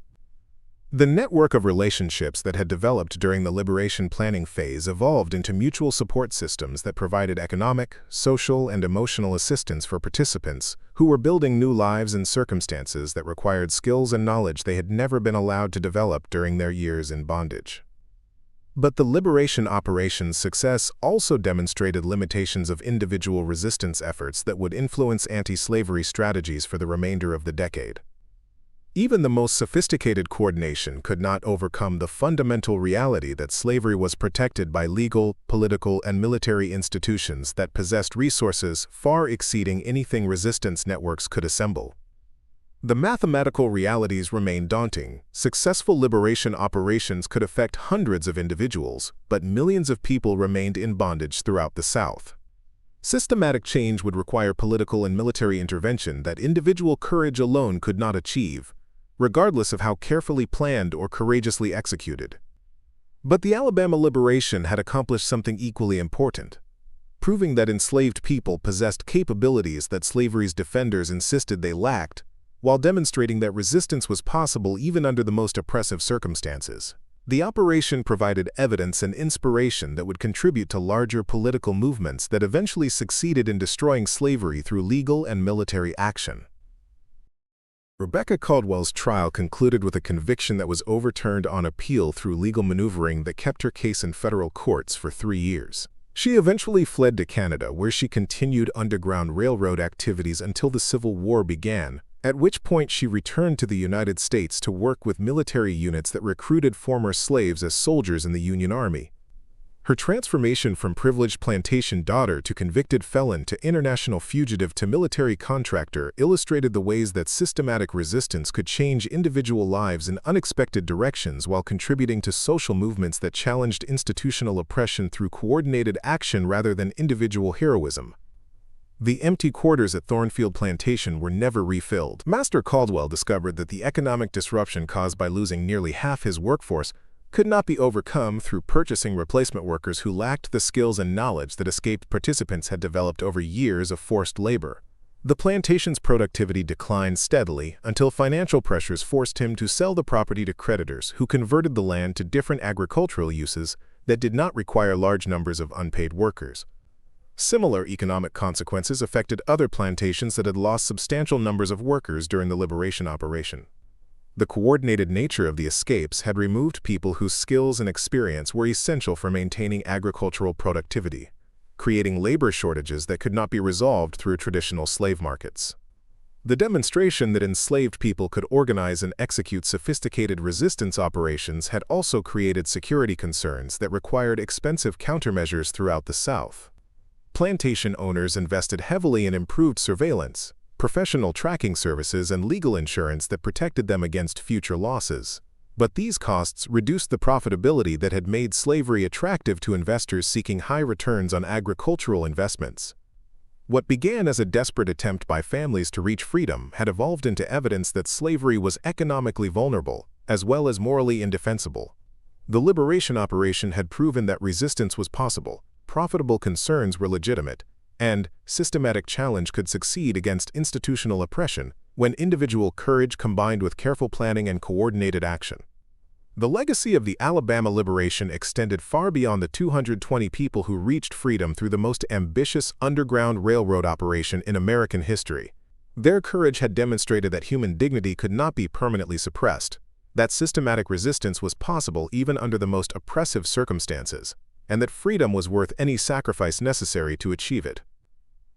The network of relationships that had developed during the liberation planning phase evolved into mutual support systems that provided economic, social, and emotional assistance for participants who were building new lives in circumstances that required skills and knowledge they had never been allowed to develop during their years in bondage. But the liberation operation's success also demonstrated limitations of individual resistance efforts that would influence anti-slavery strategies for the remainder of the decade. Even the most sophisticated coordination could not overcome the fundamental reality that slavery was protected by legal, political, and military institutions that possessed resources far exceeding anything resistance networks could assemble. The mathematical realities remained daunting. Successful liberation operations could affect hundreds of individuals, but millions of people remained in bondage throughout the South. Systematic change would require political and military intervention that individual courage alone could not achieve, regardless of how carefully planned or courageously executed. But the Alabama liberation had accomplished something equally important, proving that enslaved people possessed capabilities that slavery's defenders insisted they lacked, while demonstrating that resistance was possible even under the most oppressive circumstances. The operation provided evidence and inspiration that would contribute to larger political movements that eventually succeeded in destroying slavery through legal and military action. Rebecca Caldwell's trial concluded with a conviction that was overturned on appeal through legal maneuvering that kept her case in federal courts for 3 years. She eventually fled to Canada, where she continued Underground Railroad activities until the Civil War began, at which point she returned to the United States to work with military units that recruited former slaves as soldiers in the Union Army. Her transformation from privileged plantation daughter to convicted felon to international fugitive to military contractor illustrated the ways that systematic resistance could change individual lives in unexpected directions while contributing to social movements that challenged institutional oppression through coordinated action rather than individual heroism. The empty quarters at Thornfield Plantation were never refilled. Master Caldwell discovered that the economic disruption caused by losing nearly half his workforce could not be overcome through purchasing replacement workers who lacked the skills and knowledge that escaped participants had developed over years of forced labor. The plantation's productivity declined steadily until financial pressures forced him to sell the property to creditors who converted the land to different agricultural uses that did not require large numbers of unpaid workers. Similar economic consequences affected other plantations that had lost substantial numbers of workers during the liberation operation. The coordinated nature of the escapes had removed people whose skills and experience were essential for maintaining agricultural productivity, creating labor shortages that could not be resolved through traditional slave markets. The demonstration that enslaved people could organize and execute sophisticated resistance operations had also created security concerns that required expensive countermeasures throughout the South. Plantation owners invested heavily in improved surveillance, professional tracking services, and legal insurance that protected them against future losses. But these costs reduced the profitability that had made slavery attractive to investors seeking high returns on agricultural investments. What began as a desperate attempt by families to reach freedom had evolved into evidence that slavery was economically vulnerable, as well as morally indefensible. The liberation operation had proven that resistance was possible, profitable concerns were legitimate, and systematic challenge could succeed against institutional oppression when individual courage combined with careful planning and coordinated action. The legacy of the Alabama liberation extended far beyond the 220 people who reached freedom through the most ambitious Underground Railroad operation in American history. Their courage had demonstrated that human dignity could not be permanently suppressed, that systematic resistance was possible even under the most oppressive circumstances, and that freedom was worth any sacrifice necessary to achieve it.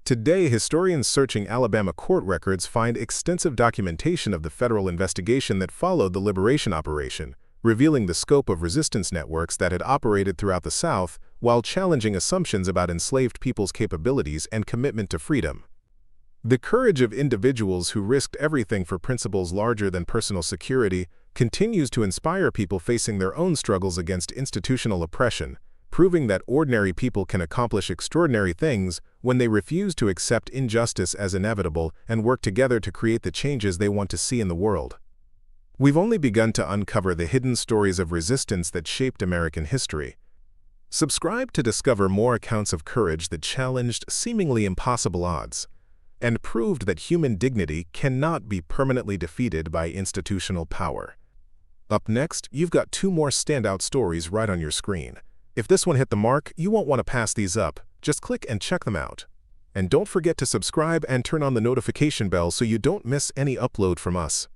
Today, historians searching Alabama court records find extensive documentation of the federal investigation that followed the liberation operation, revealing the scope of resistance networks that had operated throughout the South while challenging assumptions about enslaved people's capabilities and commitment to freedom. The courage of individuals who risked everything for principles larger than personal security continues to inspire people facing their own struggles against institutional oppression, proving that ordinary people can accomplish extraordinary things when they refuse to accept injustice as inevitable and work together to create the changes they want to see in the world. We've only begun to uncover the hidden stories of resistance that shaped American history. Subscribe to discover more accounts of courage that challenged seemingly impossible odds and proved that human dignity cannot be permanently defeated by institutional power. Up next, you've got 2 more standout stories right on your screen. If this one hit the mark, you won't want to pass these up. Just click and check them out. And don't forget to subscribe and turn on the notification bell so you don't miss any upload from us.